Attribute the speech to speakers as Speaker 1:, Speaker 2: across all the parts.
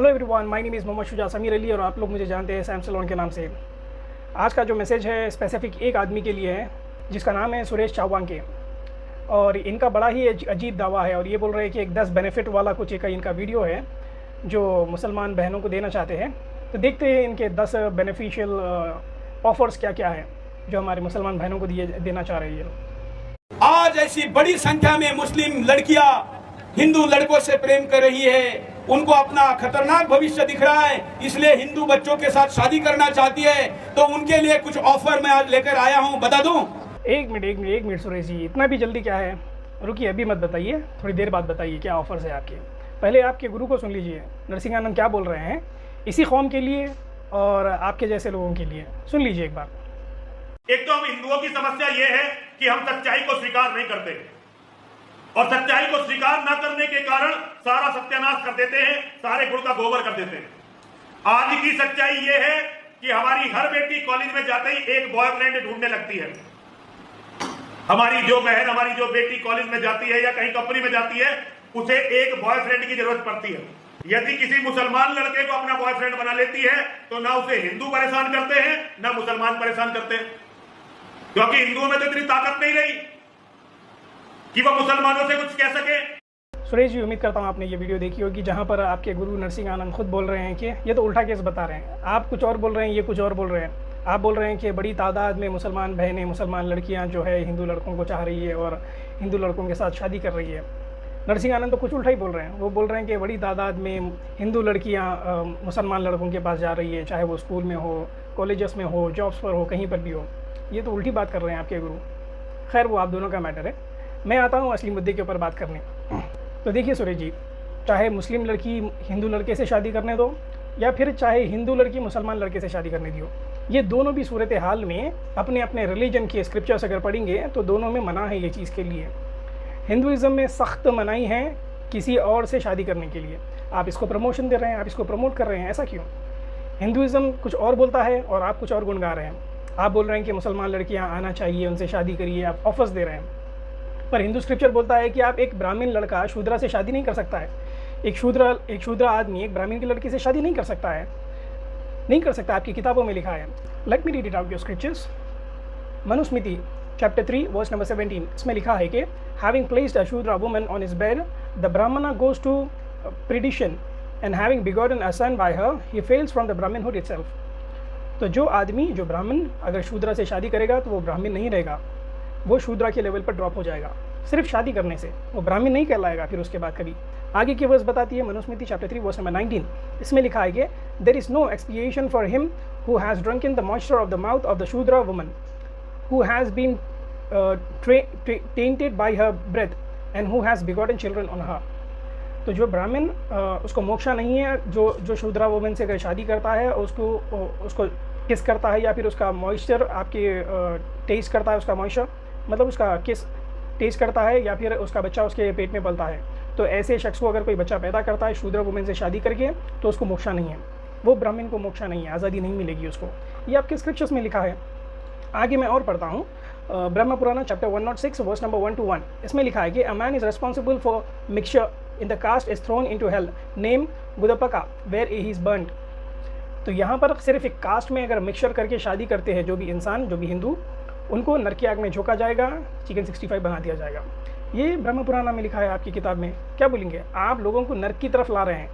Speaker 1: Hello everyone, my name is Mohammed Shuja Sameer Ali और आप लोग मुझे जानते हैं सैम सलोन के नाम से। आज का जो मैसेज है स्पेसिफिक एक आदमी के लिए है जिसका नाम है सुरेश चावांके। और इनका बड़ा ही अजीब दावा है और ये बोल रहे हैं कि एक 10 बेनिफिट वाला कुछ एक इनका वीडियो है जो मुसलमान बहनों को देना चाहते हैं। तो देखते हैं इनके 10 बेनिफिशियल ऑफ़र्स क्या क्या है जो हमारे मुसलमान बहनों को देना चाह रही है।
Speaker 2: आज ऐसी बड़ी संख्या में मुस्लिम लड़कियां हिंदू लड़कों से प्रेम कर रही है, उनको अपना खतरनाक भविष्य दिख रहा है, इसलिए हिंदू बच्चों के साथ शादी करना चाहती है। तो उनके लिए कुछ ऑफर मैं आज लेकर आया हूं, बता दूं?
Speaker 1: एक मिनट सुरेश जी, इतना भी जल्दी क्या है? रुकिए, अभी मत बताइए, थोड़ी देर बाद बताइए क्या ऑफर्स है आपके। पहले आपके गुरु को सुन लीजिए, नरसिंहानंद क्या बोल रहे हैं इसी कौम के लिए और आपके जैसे लोगों के लिए। सुन लीजिए एक बार।
Speaker 3: एक तो हम हिंदुओं की समस्या यह है कि हम सच्चाई को स्वीकार नहीं करते और सच्चाई को स्वीकार न करने के कारण सारा सत्यानाश कर देते हैं, सारे गुड़ का गोबर कर देते हैं। आज की सच्चाई यह है कि हमारी हर बेटी कॉलेज में जाते ही एक बॉयफ्रेंड ढूंढने लगती है। हमारी जो बहन, हमारी जो बेटी कॉलेज में जाती है या कहीं कंपनी में जाती है, उसे एक बॉयफ्रेंड की जरूरत पड़ती है। यदि किसी मुसलमान लड़के को अपना बॉयफ्रेंड बना लेती है तो ना उसे हिंदू परेशान करते हैं ना मुसलमान परेशान करते हैं, क्योंकि हिंदुओं में तो इतनी ताकत नहीं रही कि वह मुसलमानों से कुछ कह सके।
Speaker 1: सुरेश जी, उम्मीद करता हूँ आपने ये वीडियो देखी होगी जहाँ पर आपके गुरु नरसिंहानंद खुद बोल रहे हैं कि ये तो उल्टा केस बता रहे हैं। आप कुछ और बोल रहे हैं, ये कुछ और बोल रहे हैं। आप बोल रहे हैं कि बड़ी तादाद में मुसलमान बहनें, मुसलमान लड़कियाँ जो है हिंदू लड़कों को चाह रही है और हिंदू लड़कों के साथ शादी कर रही है। नरसिंहानंद तो कुछ उल्टा ही बोल रहे हैं। वो बोल रहे हैं कि बड़ी तादाद में हिंदू लड़कियाँ मुसलमान लड़कों के पास जा रही है, चाहे वो स्कूल में हो, कॉलेजेस में हो, जॉब्स पर हो, कहीं पर भी हो। ये तो उल्टी बात कर रहे हैं आपके गुरु। खैर, वो आप दोनों का मैटर है। मैं आता हूँ असली मुद्दे के ऊपर बात करने। तो देखिए सुरेश जी, चाहे मुस्लिम लड़की हिंदू लड़के से शादी करने दो या फिर चाहे हिंदू लड़की मुसलमान लड़के से शादी करने दियो, ये दोनों भी सूरत हाल में अपने अपने रिलीजन के स्क्रिप्चर्स अगर पढ़ेंगे तो दोनों में मना है ये चीज़ के लिए। हिंदुज़म में सख्त मनाही है किसी और से शादी करने के लिए। आप इसको प्रमोशन दे रहे हैं, आप इसको प्रमोट कर रहे हैं, ऐसा क्यों? हिंदुज़म कुछ और बोलता है और आप कुछ और गुण गा रहे हैं। आप बोल रहे हैं कि मुसलमान लड़कियां आना चाहिए, उनसे शादी करिए, आप ऑफर्स दे रहे हैं। पर हिंदू स्क्रिप्चर बोलता है कि आप एक ब्राह्मण लड़का शूद्रा से शादी नहीं कर सकता है। एक शूद्र आदमी एक ब्राह्मण की लड़की से शादी नहीं कर सकता है, नहीं कर सकता। आपकी किताबों में लिखा है। Let me read it out your scriptures. Manusmriti chapter 3 verse number 17, इसमें लिखा है कि having placed a Shudra woman on his bed, the Brahmin goes to perdition and having begotten a son by her, he falls from the Brahminhood itself. तो जो ब्राह्मण अगर शूद्रा से शादी करेगा तो वो ब्राह्मण नहीं रहेगा, वो शूद्रा के लेवल पर ड्रॉप हो जाएगा। सिर्फ शादी करने से वो ब्राह्मण नहीं कहलाएगा। फिर उसके बाद कभी आगे की वर्स बताती है मनुस्मृति चैप्टर 3 वर्स नंबर 19, इसमें लिखा है कि there is no expiation for him who has drunken the moisture of the mouth of the Shudra woman who has been tainted by her breath and who has begotten children on her। तो जो ब्राह्मण उसको मोक्षा नहीं है, जो शूद्रा woman से अगर शादी करता है, उसको किस करता है या फिर उसका मॉइस्चर आपके टेस्ट करता है, उसका मॉइस्चर मतलब उसका किस टेस्ट करता है या फिर उसका बच्चा उसके पेट में पलता है, तो ऐसे शख्स को अगर कोई बच्चा पैदा करता है शूद्रा वुमन से शादी करके तो उसको मोक्षा नहीं है, वो ब्राह्मण को मोक्षा नहीं है, आज़ादी नहीं मिलेगी उसको। ये आपके स्क्रिप्चर्स में लिखा है। आगे मैं और पढ़ता हूँ। Brahma Purana chapter 106 verse number 1 to 1, इसमें लिखा है कि a man is responsible for mixture in the caste is thrown into hell name Gudapaka where he is burned. तो यहाँ पर सिर्फ एक कास्ट में अगर मिक्सचर करके शादी करते हैं जो भी इंसान, जो भी हिंदू, उनको नरक की आग में झोंका जाएगा, चिकन 65 बना दिया जाएगा। ये ब्रह्म पुराण में लिखा है आपकी किताब में। क्या बोलेंगे? आप लोगों को नरक की तरफ ला रहे हैं।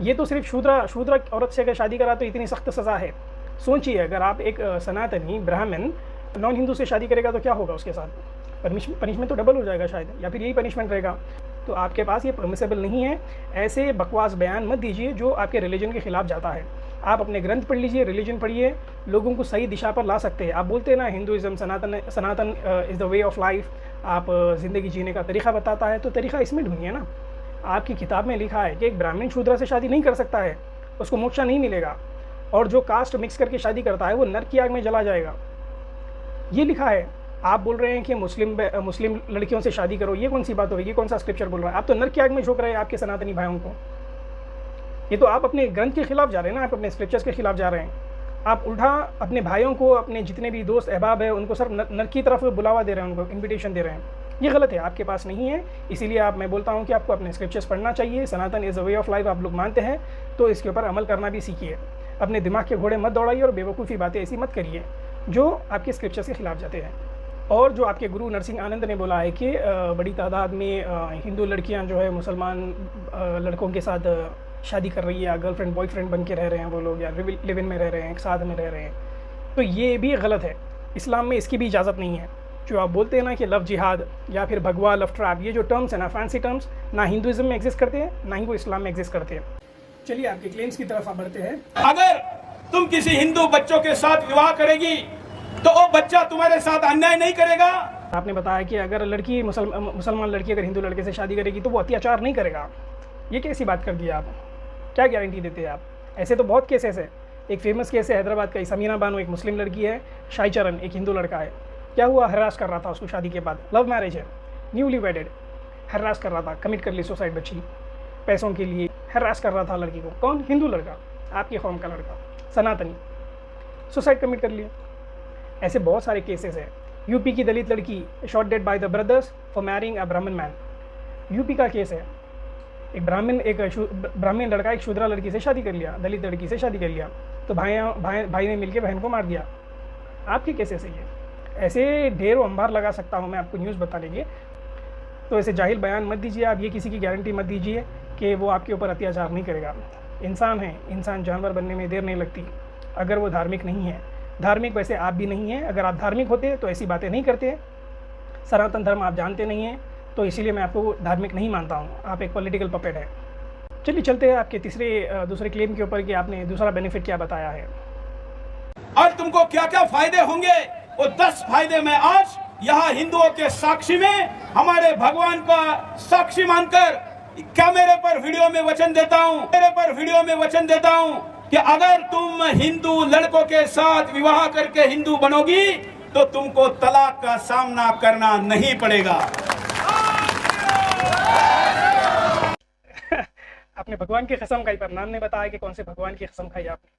Speaker 1: ये तो सिर्फ शूद्रा औरत से अगर शादी करा तो इतनी सख्त सज़ा है। सोचिए, अगर आप एक सनातनी ब्राह्मण नॉन हिंदू से शादी करेगा तो क्या होगा उसके साथ? पनिशमेंट तो डबल हो जाएगा शायद, या फिर यही पनिशमेंट रहेगा। तो आपके पास ये परमिसेबल नहीं है। ऐसे बकवास बयान मत दीजिए जो आपके रिलीजन के खिलाफ जाता है। आप अपने ग्रंथ पढ़ लीजिए, रिलीजन पढ़िए, लोगों को सही दिशा पर ला सकते हैं। आप बोलते हैं ना Hinduism Sanatan is the way of life, आप ज़िंदगी जीने का तरीक़ा बताता है, तो तरीक़ा इसमें ढूंढिए ना। आपकी किताब में लिखा है कि एक ब्राह्मण शूद्रा से शादी नहीं कर सकता है, उसको मोक्षा नहीं मिलेगा, और जो कास्ट मिक्स करके शादी करता है वो नरक की आग में जला जाएगा। ये लिखा है। आप बोल रहे हैं कि मुस्लिम लड़कियों से शादी करो। ये कौन सी बात होगी? कौन सा स्क्रिप्चर बोल रहा है? आप तो नरक की आग में झोंक रहे हैं आपके सनातनी भाइयों को। ये तो आप अपने ग्रंथ के खिलाफ जा रहे हैं ना, आप अपने स्क्रिप्चर्स के खिलाफ जा रहे हैं। आप उल्टा अपने भाइयों को, अपने जितने भी दोस्त अहबाब है, उनको सिर्फ नरक की तरफ बुलावा दे रहे हैं, उनको इन्विटेशन दे रहे हैं। ये गलत है, आपके पास नहीं है। इसीलिए मैं बोलता हूँ कि आपको अपने स्क्रिप्चर्स पढ़ना चाहिए। Sanatan is a way of life आप लोग मानते हैं तो इसके ऊपर अमल करना भी सीखिए। अपने दिमाग के घोड़े मत दौड़ाइए और बेवकूफ़ी बातें ऐसी मत करिए जो आपके स्क्रिप्चर्स के खिलाफ जाते हैं। और जो आपके गुरु नरसिंह आनंद ने बोला है कि बड़ी तादाद में हिंदू लड़कियां जो है मुसलमान लड़कों के साथ शादी कर रही है, या गर्लफ्रेंड बॉयफ्रेंड बन के रह रहे हैं वो लोग, या लिव इन में रह रहे हैं, एक साथ में रह रहे हैं, तो ये भी गलत है। इस्लाम में इसकी भी इजाज़त नहीं है। जो आप बोलते हैं ना कि लव जिहाद या फिर भगवा, लव ट्रैप, ये जो टर्म्स हैं ना, फैंसी टर्म्स, ना हिंदुज़म में एग्जिस्ट करते हैं ना ही वो इस्लाम में एग्जिस्ट करते हैं। चलिए आपके क्लेम्स की तरफ आप बढ़ते हैं।
Speaker 2: अगर तुम किसी हिंदू बच्चों के साथ विवाह करेगी तो वो बच्चा तुम्हारे साथ अन्याय नहीं करेगा।
Speaker 1: आपने बताया कि अगर लड़की मुसलमान लड़की अगर हिंदू लड़के से शादी करेगी तो वो अत्याचार नहीं करेगा। ये कैसी बात कर दी आप? क्या गारंटी देते हैं आप? ऐसे तो बहुत केसेस है। एक फेमस केस है हैदराबाद का, समीना बानो एक मुस्लिम लड़की है, शाही चरण एक हिंदू लड़का है। क्या हुआ? हरास कर रहा था उसको शादी के बाद, लव मैरिज है, न्यूली वेडेड, हरास कर रहा था, कमिट कर ली सुसाइड बच्ची पैसों के लिए, हरास कर रहा था लड़की को। कौन? हिंदू लड़का, आपके कौम का लड़का, सनातनी, सुसाइड कमिट कर लिया। ऐसे बहुत सारे केसेस हैं। यूपी की दलित लड़की shot dead by the brothers for marrying अ ब्राह्मण मैन। यूपी का केस है, एक ब्राह्मण लड़का एक शूद्रा लड़की से शादी कर लिया, दलित लड़की से शादी कर लिया, तो भाई ने मिलकर बहन को मार दिया। आपके केसेस है ये। ऐसे ढेरों अंबार लगा सकता हूँ मैं आपको न्यूज़ बताने के। तो ऐसे जाहिल बयान मत दीजिए आप, ये किसी की गारंटी मत दीजिए कि वो आपके ऊपर अत्याचार नहीं करेगा। इंसान है, इंसान जानवर बनने में देर नहीं लगती अगर वो धार्मिक नहीं है। धार्मिक वैसे आप भी नहीं हैं। अगर आप धार्मिक होते तो ऐसी बातें नहीं करते। सनातन धर्म आप जानते नहीं हैं, तो इसीलिए मैं आपको धार्मिक नहीं मानता हूँ। आप एक पॉलिटिकल पपेट है। चलिए चलते हैं आपके दूसरे क्लेम के ऊपर कि आपने दूसरा बेनिफिट क्या बताया है।
Speaker 2: और तुमको क्या क्या फायदे होंगे वो 10 फायदे मैं आज यहाँ हिंदुओं के साक्षी में, हमारे भगवान का साक्षी मानकर कैमरे पर वीडियो में वचन देता हूँ कि अगर तुम हिंदू लड़कों के साथ विवाह करके हिंदू बनोगी तो तुमको तलाक का सामना करना नहीं पड़ेगा।
Speaker 1: आपने भगवान की कसम खाई, पर नाम ने बताया कि कौन से भगवान की कसम खाई आपने।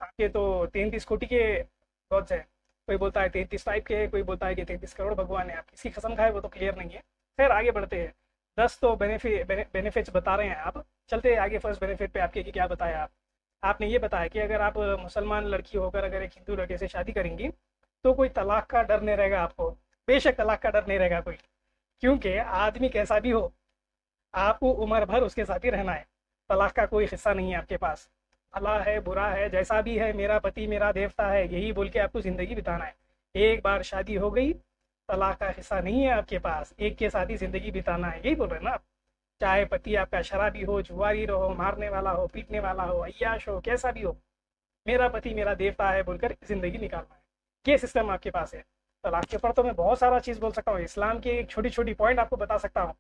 Speaker 1: आपके तो 33 कोटि के गॉड्स है। कोई बोलता है 33 टाइप के, कोई बोलता है कि 33 करोड़ भगवान है। आप किसकी कसम खाए वो तो क्लियर नहीं है। फिर आगे बढ़ते हैं। 10 तो बेनिफिट्स बता रहे हैं आप। चलते हैं आगे। फर्स्ट बेनिफिट पे आपके क्या बताया आपने ये बताया कि अगर आप मुसलमान लड़की होकर अगर एक हिंदू लड़के से शादी करेंगी तो कोई तलाक का डर नहीं रहेगा आपको। बेशक तलाक का डर नहीं रहेगा कोई, क्योंकि आदमी कैसा भी हो आपको उम्र भर उसके साथ ही रहना है। तलाक का कोई हिस्सा नहीं है आपके पास। भला है बुरा है जैसा भी है, मेरा पति मेरा देवता है, यही बोल के आपको ज़िंदगी बिताना है। एक बार शादी हो गई, तलाक का हिस्सा नहीं है आपके पास। एक के साथ ही ज़िंदगी बिताना है, यही बोल रहे हैं ना आप। चाहे पति आपका शराबी हो, जुआरी हो, मारने वाला हो, पीटने वाला हो, अय्याश हो, कैसा भी हो, मेरा पति मेरा देवता है बोलकर ज़िंदगी निकालना है। ये सिस्टम आपके पास है। तलाक के ऊपर तो मैं बहुत सारा चीज़ बोल सकता हूँ। इस्लाम के एक छोटी छोटी पॉइंट आपको बता सकता हूँ।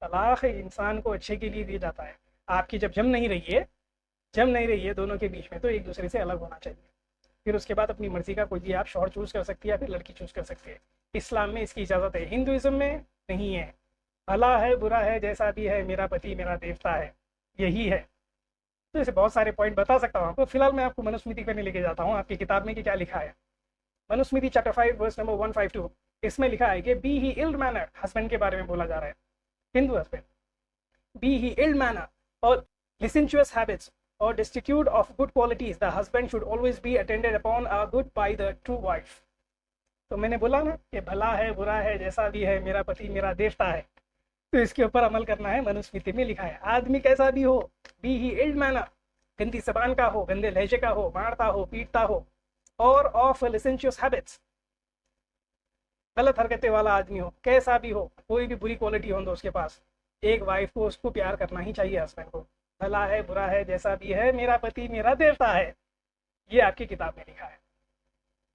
Speaker 1: तलाक इंसान को अच्छे के लिए दिया जाता है। आपकी जब जम नहीं रही है दोनों के बीच में, तो एक दूसरे से अलग होना चाहिए। फिर उसके बाद अपनी मर्जी का कोई भी आप शौहर चूज़ कर सकती है या फिर लड़की चूज़ कर सकती है। इस्लाम में इसकी इजाज़त है, हिंदुज़म में नहीं है। भला है बुरा है जैसा भी है, मेरा पति मेरा देवता है, यही है। तो ऐसे बहुत सारे पॉइंट बता सकता हूँ आपको। फिलहाल मैं आपको मनुस्मृति पर नहीं लेके जाता हूँ। आपकी किताब में कि क्या लिखा है। मनुस्मृति चैप्टर 5 वर्स नंबर 152, इसमें लिखा है कि बी ही इल्ड मैनर, हस्बैंड के बारे में बोला जा रहा है, हिंदू हस्बैंड। बी ही इल्ड मैनर और licentious habits or destitute of good qualities, the husband should always be attended upon a good by the true wife। तो मैंने बोला ना कि भला है बुरा है जैसा भी है, मेरा पति मेरा देवता है, तो इसके ऊपर अमल करना है। मनुस्मृति में लिखा है आदमी कैसा भी हो, बी ही इल्ड मैनर, गंदी जबान का हो, गंदे लहजे का हो, मारता हो, पीटता हो, और ऑफ licentious habits, गलत हरकतें वाला आदमी हो, कैसा भी हो, कोई भी बुरी क्वालिटी हो तो उसके पास, एक वाइफ को उसको प्यार करना ही चाहिए हस्बैंड को। भला है बुरा है जैसा भी है, मेरा पति मेरा देवता है, ये आपकी किताब में लिखा है।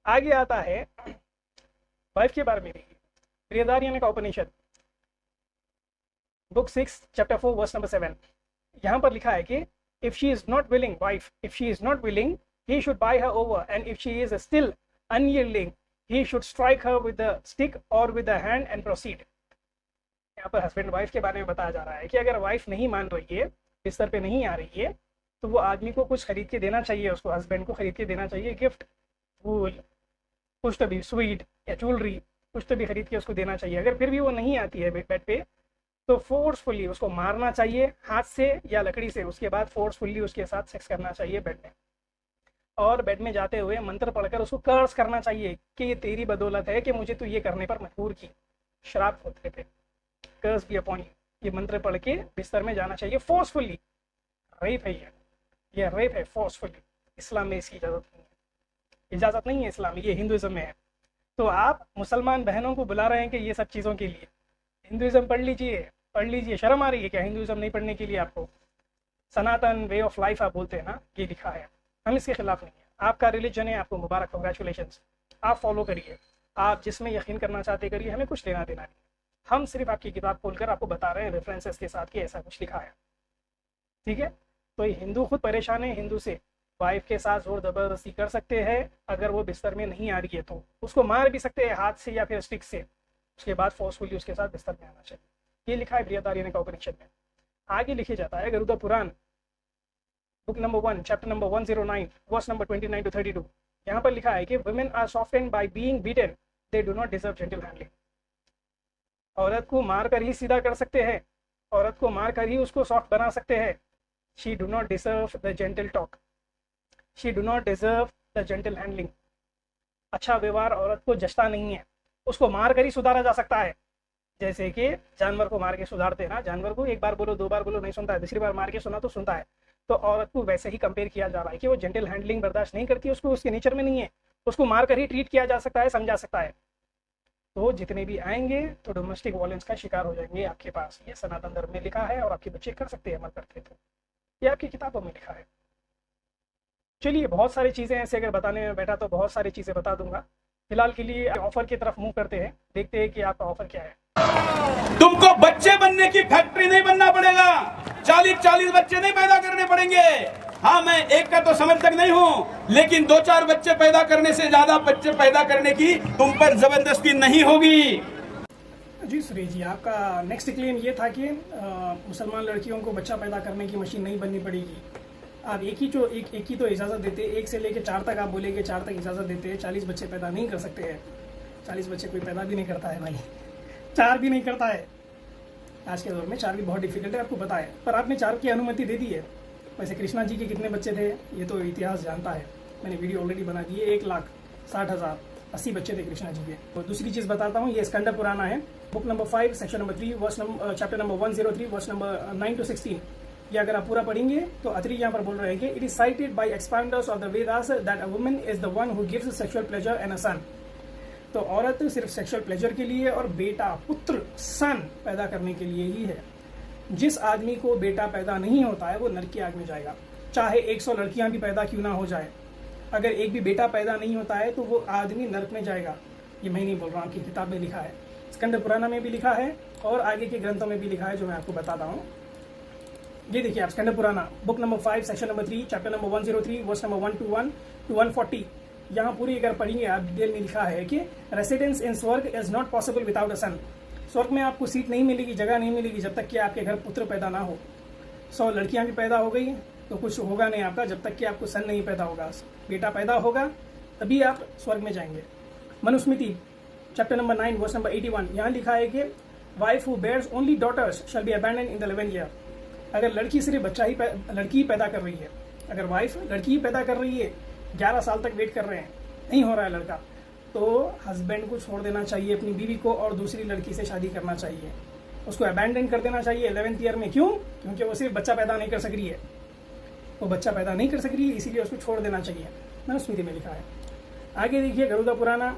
Speaker 1: आगे आता है वाइफ के बारे में भी। बृहदारण्यक का उपनिषद बुक 6 चैप्टर 4 वर्स नंबर 7, यहाँ पर लिखा है कि if she is not willing, wife if she is not willing, he should buy her over, and if she is still unyielding, he should strike her with the stick or with the hand and proceed। यहाँ पर husband wife के बारे में बताया जा रहा है कि अगर वाइफ नहीं मान रही है, बिस्तर पे नहीं आ रही है, तो वो आदमी को कुछ खरीद के देना चाहिए, उसको हस्बैंड को खरीद के देना चाहिए गिफ्ट, फूल, कुछ भी स्वीट या ज्वेलरी, कुछ तो भी खरीद के उसको देना चाहिए। अगर फिर भी वो नहीं आती है बेड पे तो फोर्सफुली उसको मारना चाहिए हाथ से या लकड़ी से, उसके बाद फोर्सफुली उसके साथ सेक्स करना चाहिए बेड में। और बेड में जाते हुए मंत्र पढ़कर उसको कर्स करना चाहिए कि ये तेरी बदौलत है कि मुझे तू ये करने पर मजबूर की। श्राप होते थे, कर्स बी अपॉन यू। ये मंत्र पढ़ के बिस्तर में जाना चाहिए फोर्सफुली। रेप है ये रेप है फोर्सफुली। इस्लाम में इसकी इजाज़त नहीं है, इजाज़त नहीं है इस्लाम में, ये हिंदुज़म में है। तो आप मुसलमान बहनों को बुला रहे हैं कि ये सब चीज़ों के लिए हिंदुज़म पढ़ लीजिए। शर्म आ रही है क्या हिंदुज़म नहीं पढ़ने के लिए आपको? सनातन वे ऑफ लाइफ आप बोलते हैं ना, ये लिखा है, हम इसके खिलाफ नहीं है। आपका रिलीजन है, आपको मुबारक, कांग्रेचुलेशंस, आप फॉलो करिए, आप जिसमें यकीन करना चाहते करिए, हमें कुछ लेना देना नहीं। हम सिर्फ आपकी किताब खोलकर आपको बता रहे हैं रेफरेंसेस के साथ कि ऐसा कुछ लिखा है, ठीक है। तो ये हिंदू खुद परेशान है, हिंदू से वाइफ के साथ जोर ज़बरदस्ती कर सकते हैं। अगर वो बिस्तर में नहीं आ रही है तो उसको मार भी सकते हैं हाथ से या फिर स्टिक से, उसके बाद फोर्सफुली उसके साथ बिस्तर में आना चाहिए। ये लिखा है बृहदारण्यक का उपनिषद में। आगे लिखे जाता है Garuda Purana book number 1 chapter number 109 verse number 29 to 32। यहाँ पर लिखा है कि women are softened by being beaten, they do not deserve gentle handling. औरत को मार कर ही सीधा कर सकते हैं, औरत को मार कर ही उसको सॉफ्ट बना सकते हैं। She do not deserve the gentle talk, she do not deserve the gentle handling. अच्छा व्यवहार औरत को जचता नहीं है, उसको मार कर ही सुधारा जा सकता है। जैसे कि जानवर को मार के सुधारते हैं ना, जानवर को एक बार बोलो, दो बार बोलो नहीं सुनता है, दूसरी बार मार के सुना तो सुनता है। तो औरत को वैसे ही कंपेयर किया जा रहा है कि वो जेंटल हैंडलिंग बर्दाश्त नहीं करती, उसको उसके नेचर में नहीं है, उसको मार कर ही ट्रीट किया जा सकता है, समझा सकता है। तो जितने भी आएंगे तो डोमेस्टिक वायलेंस का शिकार हो जाएंगे आपके पास। ये सनातन धर्म में लिखा है और आपके बच्चे कर सकते हैं अमल करते तो, ये आपकी किताबों में लिखा है। चलिए, बहुत सारी चीज़ें ऐसे अगर बताने में बैठा तो बहुत सारी चीज़ें बता दूंगा। फिलहाल के लिए ऑफर की तरफ मुंह करते हैं, देखते हैं कि आपका ऑफर क्या है।
Speaker 2: तुमको बच्चे बनने की फैक्ट्री नहीं बनना पड़ेगा, 40 बच्चे नहीं पैदा करने पड़ेंगे। हाँ, मैं एक का तो समर्थक नहीं हूँ, लेकिन 2-4 बच्चे पैदा करने से ज्यादा बच्चे पैदा करने की तुम पर जबरदस्ती नहीं होगी।
Speaker 1: जी सुरेश जी, आपका नेक्स्ट क्लेम ये था कि मुसलमान लड़कियों को बच्चा पैदा करने की मशीन नहीं बननी पड़ेगी। आप एक ही तो इजाज़त देते, 1 से लेकर 4 तक आप बोलेंगे, 4 तक इजाज़त देते हैं, 40 बच्चे पैदा नहीं कर सकते हैं। 40 बच्चे कोई पैदा भी नहीं करता है भाई, 4 भी नहीं करता है। आज के दौर में 4 भी बहुत डिफिकल्ट है, आपको पता है, पर आपने 4 की अनुमति दे दी है। वैसे कृष्णा जी के कितने बच्चे थे ये तो इतिहास जानता है, मैंने वीडियो ऑलरेडी बना दी है। 1,60,000 80 बच्चे थे कृष्णा जी के। तो दूसरी चीज़ बताता हूँ, ये स्कंद पुराना है, book number 5 section number 3 verse number chapter number 103 verse number 9 to 16। ये अगर आप पूरा पढ़ेंगे तो अत्री यहाँ पर बोल रहे हैं कि it is cited by expounders of the Vedas that a woman is the one who gives sexual pleasure and a son. तो औरत सिर्फ सेक्सुअल प्लेजर के लिए और बेटा, पुत्र, सन पैदा करने के लिए ही है। जिस आदमी को बेटा पैदा नहीं होता है वो नरक की आग में जाएगा, चाहे 100 लड़कियां भी पैदा क्यों ना हो जाए। अगर एक भी बेटा पैदा नहीं होता है तो वो आदमी नरक में जाएगा। ये मैं नहीं बोल रहा हूँ, आपकी किताब में लिखा है, स्कंद पुराना में भी लिखा है और आगे के ग्रंथों में भी लिखा है, जो मैं आपको बताता हूँ। ये देखिए आप, Skanda Purana book number 5 section number 3 chapter number 103 verse number 121 to 140। यहाँ पूरी अगर पढ़ेंगे आप, डिटेल में लिखा है कि residence in Swarg is not possible without a son. स्वर्ग में आपको सीट नहीं मिलेगी, जगह नहीं मिलेगी जब तक कि आपके घर पुत्र पैदा ना हो। 100 लड़कियां भी पैदा हो गई तो कुछ होगा नहीं आपका, जब तक कि आपको सन नहीं पैदा होगा, बेटा पैदा होगा तभी आप स्वर्ग में जाएंगे। Manusmriti chapter number 9 verse number 81, यहाँ लिखा है कि wife who bears only daughters shall be abandoned in the 11th year. अगर लड़की सिर्फ लड़की पैदा कर रही है, अगर वाइफ लड़की ही पैदा कर रही है, 11 साल तक वेट कर रहे हैं, नहीं हो रहा है लड़का, तो हस्बैंड को छोड़ देना चाहिए अपनी बीवी को और दूसरी लड़की से शादी करना चाहिए। उसको अबैंडन कर देना चाहिए 11th ईयर में। क्यों? क्योंकि वो सिर्फ बच्चा पैदा नहीं कर सक रही है, वो बच्चा पैदा नहीं कर सक रही है, इसीलिए उसको छोड़ देना चाहिए। मनुस्मृति में लिखा है। आगे देखिए Garuda Purana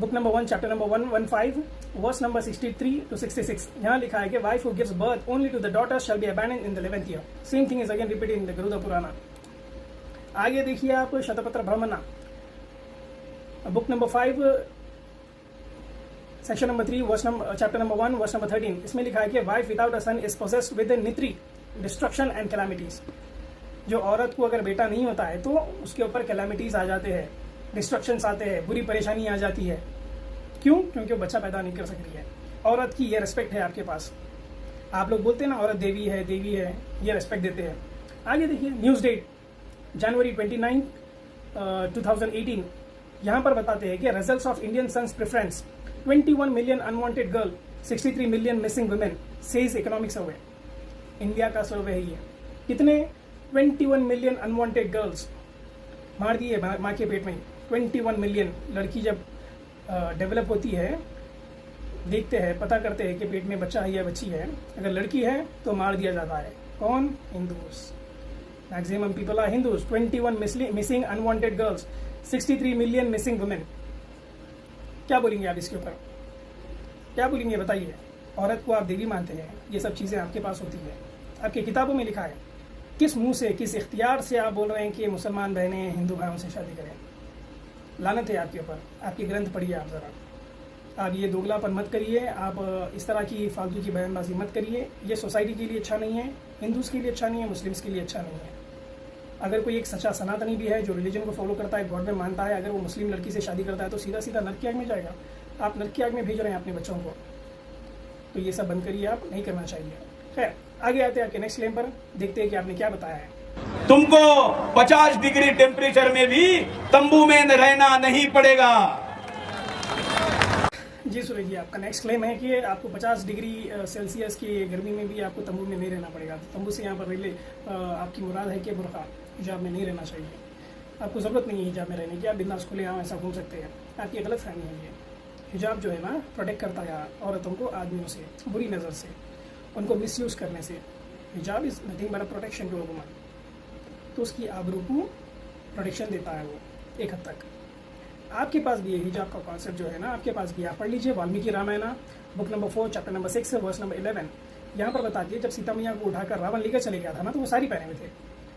Speaker 1: book number 1 chapter number 115 verse number 63 to 66। यहाँ लिखा है कि wife who gives birth only to the daughter shall be abandoned in the 11th year. Same thing is again repeated in the Garuda Purana. आगे देखिए आप Shatapatha Brahmana book number 5 section number 3 verse number chapter number 1 verse number 13। इसमें लिखा है कि wife without a sun is possessed with नित्री destruction and calamities. जो औरत को अगर बेटा नहीं होता है तो उसके ऊपर कैलामिटीज आ जाते हैं, डिस्ट्रक्शंस आते हैं, बुरी परेशानी आ जाती है। क्यों? क्योंकि वो बच्चा पैदा नहीं कर सक रही है। औरत की ये रेस्पेक्ट है आपके पास। आप लोग बोलते हैं ना औरत देवी है, देवी है, ये रेस्पेक्ट देते हैं। आगे देखिए न्यूज़ डेट जनवरी 29, 2018। यहाँ पर बताते हैं कि results of Indian sons preference 21 million unwanted girl 63 million missing women says economic survey. India का सर्वे है ये। कितने 21 मिलियन अनवांटेड गर्ल्स मार दिए माँ के पेट में। 21 मिलियन लड़की जब डेवलप होती है, देखते हैं, पता करते हैं कि पेट में बच्चा है या बच्ची है, अगर लड़की है तो मार दिया जाता है। कौन? Hindus. Maximum people are Hindus. 21 missing unwanted girls, 63 million missing women. क्या बोलेंगे आप इसके ऊपर? क्या बोलेंगे बताइए? औरत को आप देवी मानते हैं, ये सब चीज़ें आपके पास होती है, आपकी किताबों में लिखा है। किस मुंह से, किस इख्तियार से आप बोल रहे हैं कि मुसलमान बहनें हिंदू भाइयों से शादी करें? लानत है आपके ऊपर। आपकी ग्रंथ पढ़िए आप ज़रा। आप ये दोगलापन मत करिए, आप इस तरह की फालतू की बयानबाजी मत करिए। ये सोसाइटी के लिए अच्छा नहीं है, हिंदूज़ के लिए अच्छा नहीं है, मुस्लिम्स के लिए अच्छा नहीं है। अगर कोई एक सच्चा सनातनी भी है जो रिलीजन को फॉलो करता है, गॉड में मानता है, अगर वो मुस्लिम लड़की से शादी करता है तो सीधा सीधा नरक की आग में जाएगा। आप नरक की आग में भेज रहे हैं अपने बच्चों को, तो ये सब बंद करिए, आप नहीं करना चाहिए। खैर, आगे आते हैं आपके नेक्स्ट क्लेम पर, देखते हैं कि आपने क्या बताया है।
Speaker 2: तुमको 50 डिग्री टेम्परेचर में भी तंबू में रहना नहीं पड़ेगा।
Speaker 1: जी सूरज जी, आपका नेक्स्ट क्लेम है कि आपको 50 डिग्री सेल्सियस की गर्मी में भी आपको तंबू में नहीं रहना पड़ेगा। तो तंबू से यहाँ पर रिले आपकी मुराद है कि बुर्का, हिजाब में नहीं रहना चाहिए। आपको ज़रूरत नहीं है हिजाब में रहने की, आप बिंदास खुले यहाँ ऐसा घूम सकते हैं। आपकी गलत फहमी है ये। हिजाब जो है ना, प्रोटेक्ट करता है औरतों को आदमियों से, बुरी नज़र से, उनको मिसयूज़ करने से। Hijab is nothing but a protection to a woman. तो उसकी आबरू को प्रोटेक्शन देता है वो एक हद तक। आपके पास भी है हिजाब का कॉन्सेप्ट जो है ना, आपके पास भी। आप पढ़ लीजिए Valmiki Ramayana book number 4 chapter number 6 verse number 11। यहाँ पर बताती है जब सीता मैया को उठाकर रावण लेकर चले गया था ना, तो वो साड़ी पहने हुए थे।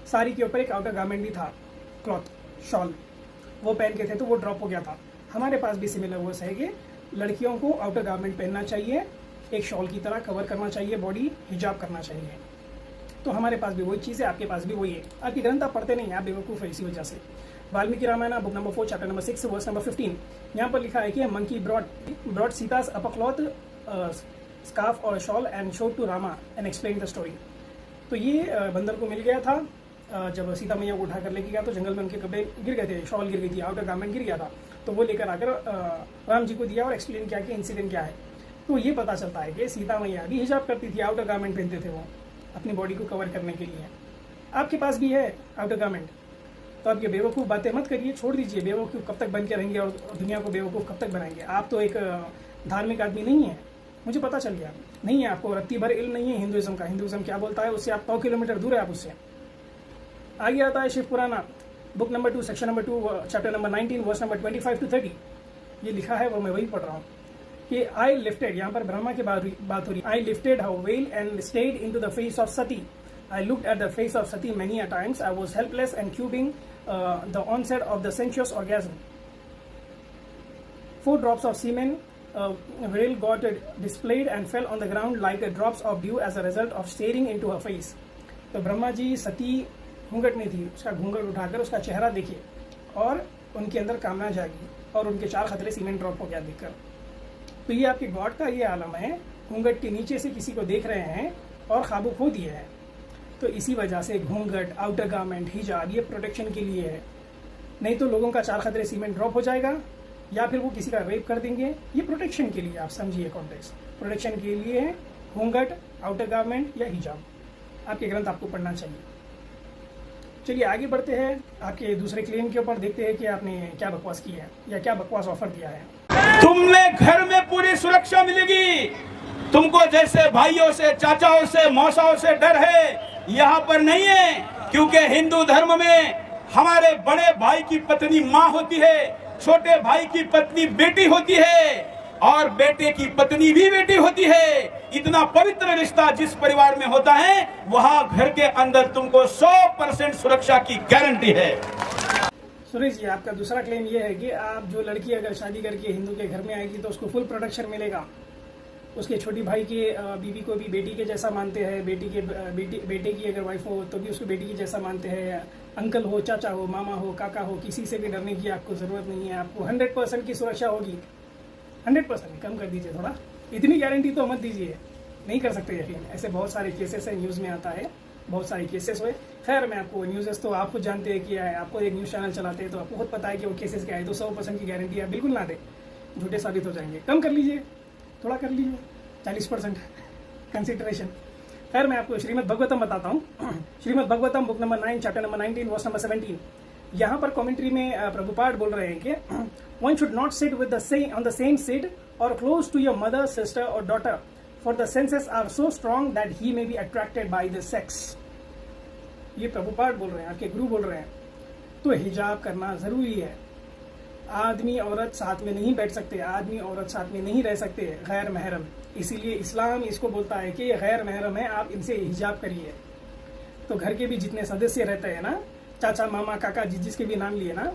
Speaker 1: साड़ी के ऊपर एक आउटर गारमेंट भी था, क्लॉथ, शॉल, वो पहन के थे, तो वो ड्रॉप हो गया था। हमारे पास भी सिमिलर वर्स है कि लड़कियों को आउटर गारमेंट पहनना चाहिए, एक शॉल की तरह कवर करना चाहिए बॉडी, हिजाब करना चाहिए। तो हमारे पास भी वही चीज़ है, आपके पास भी वही है। आपकी ग्रंथ आप पढ़ते नहीं, आप बेवकूफ़ है इसी वजह से। Valmiki Ramayana book number 4 chapter number 6 verse number 15, यहाँ पर लिखा है कि मंकी ब्रॉड सीता's upper cloth, स्कार्फ और shawl and showed to Rama and explain the story. तो ये बंदर को मिल गया था जब सीता मैया को उठा कर लेके गया, तो जंगल में उनके कपड़े गिर गए थे, शॉल गिर गई थी, आउटर गारमेंट गिर गया था, तो वो लेकर आकर राम जी को दिया और एक्सप्लेन किया कि इंसिडेंट क्या है। तो ये पता चलता है कि सीता मैया भी हिजाब करती थी, आउटर गारमेंट पहनते थे वो अपनी बॉडी को कवर करने के लिए। आपके पास भी है आउटर गारमेंट, तो आप ये बेवकूफ़ बातें मत करिए, छोड़ दीजिए। बेवकूफ़ कब तक बन के रहेंगे और दुनिया को बेवकूफ़ कब तक बनाएंगे? आप तो एक धार्मिक आदमी नहीं है, मुझे पता चल गया। नहीं है, आपको रत्ती भर इल्म नहीं है हिंदुज़म का। हिंदुज़म क्या बोलता है उससे आप 100 किलोमीटर दूर है आप उससे। आगे आता है Shiva Purana book number 2 section number 2 chapter number 19 verse number 25 to 30। ये लिखा है, वो मैं वही पढ़ रहा हूँ कि आई लिफ्टेड, यहाँ पर ब्रह्मा की बात हो रही। I lifted her veil and stared into the face of Sati. I looked at the face of Sati many a times. I was helpless and cubing the onset of the sensuous orgasm. 4 drops of semen whale got displayed and fell on the ground like drops of dew as a result of staring into her face. तो ब्रह्मा जी सती घूंघट में थी, उसका घूंघट उठाकर उसका चेहरा देखिए और उनके अंदर कामना जागी और उनके 4 खतरे सीमेन ड्रॉप हो गया देखकर। तो ये आपके गॉड का ये आलम है, घूंघट के नीचे से किसी को देख रहे हैं और खाबू खो दिए हैं। तो इसी वजह से घूंघट, आउटर गारमेंट, हिजाब ये प्रोटेक्शन के लिए है। नहीं तो लोगों का 4 खतरे सीमेंट ड्रॉप हो जाएगा या फिर वो किसी का रेप कर देंगे। ये प्रोटेक्शन के लिए, आप समझिए कॉन्टेक्स्ट। प्रोटेक्शन के लिए है घूंघट, आउटर गारमेंट या हिजाब। आपके ग्रंथ आपको पढ़ना चाहिए। चलिए आगे बढ़ते हैं, आपके दूसरे क्लेम के ऊपर देखते हैं कि आपने क्या बकवास की है या क्या बकवास ऑफर दिया है।
Speaker 2: तुम्हें घर में पूरी सुरक्षा मिलेगी। तुमको जैसे भाइयों से, चाचाओं से, मौसाओं से डर है, यहाँ पर नहीं है, क्योंकि हिंदू धर्म में हमारे बड़े भाई की पत्नी माँ होती है, छोटे भाई की पत्नी बेटी होती है और बेटे की पत्नी भी बेटी होती है। इतना पवित्र रिश्ता जिस परिवार में होता है, वहाँ घर के अंदर तुमको 100% सुरक्षा की गारंटी है।
Speaker 1: सुरेश जी, आपका दूसरा क्लेम ये है कि आप जो लड़की अगर शादी करके हिंदू के घर में आएगी तो उसको फुल प्रोटेक्शन मिलेगा। उसके छोटी भाई के बीवी को भी बेटी के जैसा मानते हैं, बेटे की अगर वाइफ हो तो भी उसको बेटी की जैसा मानते हैं। अंकल हो, चाचा हो, मामा हो, काका हो, किसी से भी डरने की आपको ज़रूरत नहीं है। आपको 100% की सुरक्षा होगी। 100% कम कर दीजिए थोड़ा, इतनी गारंटी तो मत दीजिए, नहीं कर सकते यकीन। ऐसे बहुत सारे केसेस है, न्यूज़ में आता है, बहुत सारे केसेस हुए। खैर मैं आपको न्यूज़ तो आप खुद जानते हैं कि आपको एक न्यूज़ चैनल चलाते हैं तो आपको खुद पता है कि वो केसेस क्या है। तो 100% की गारंटी आप बिल्कुल ना दें, झूठे साबित हो जाएंगे। कम कर लीजिए, थोड़ा कर लीजिए, 40% कंसिडरेशन। खैर मैं आपको श्रीमद् भगवतम बताता हूँ। Shrimad Bhagavatam book number 9 chapter number 19 verse number 17। यहाँ पर कमेंट्री में प्रभुपाद बोल रहे हैं कि one should not sit with on the same seat और close to your mother, sister और daughter, for the senses are so strong that he may be attracted by the sex. ये प्रभुपाद बोल रहे हैं, आपके गुरु बोल रहे हैं। तो हिजाब करना जरूरी है। आदमी औरत साथ में नहीं बैठ सकते, आदमी औरत साथ में नहीं रह सकते, गैर महरम। इसीलिए इस्लाम इसको बोलता है कि ये गैर महरम है, आप इनसे हिजाब करिए। तो घर के भी जितने सदस्य रहते हैं ना, चाचा मामा काका जिसके भी नाम लिए ना,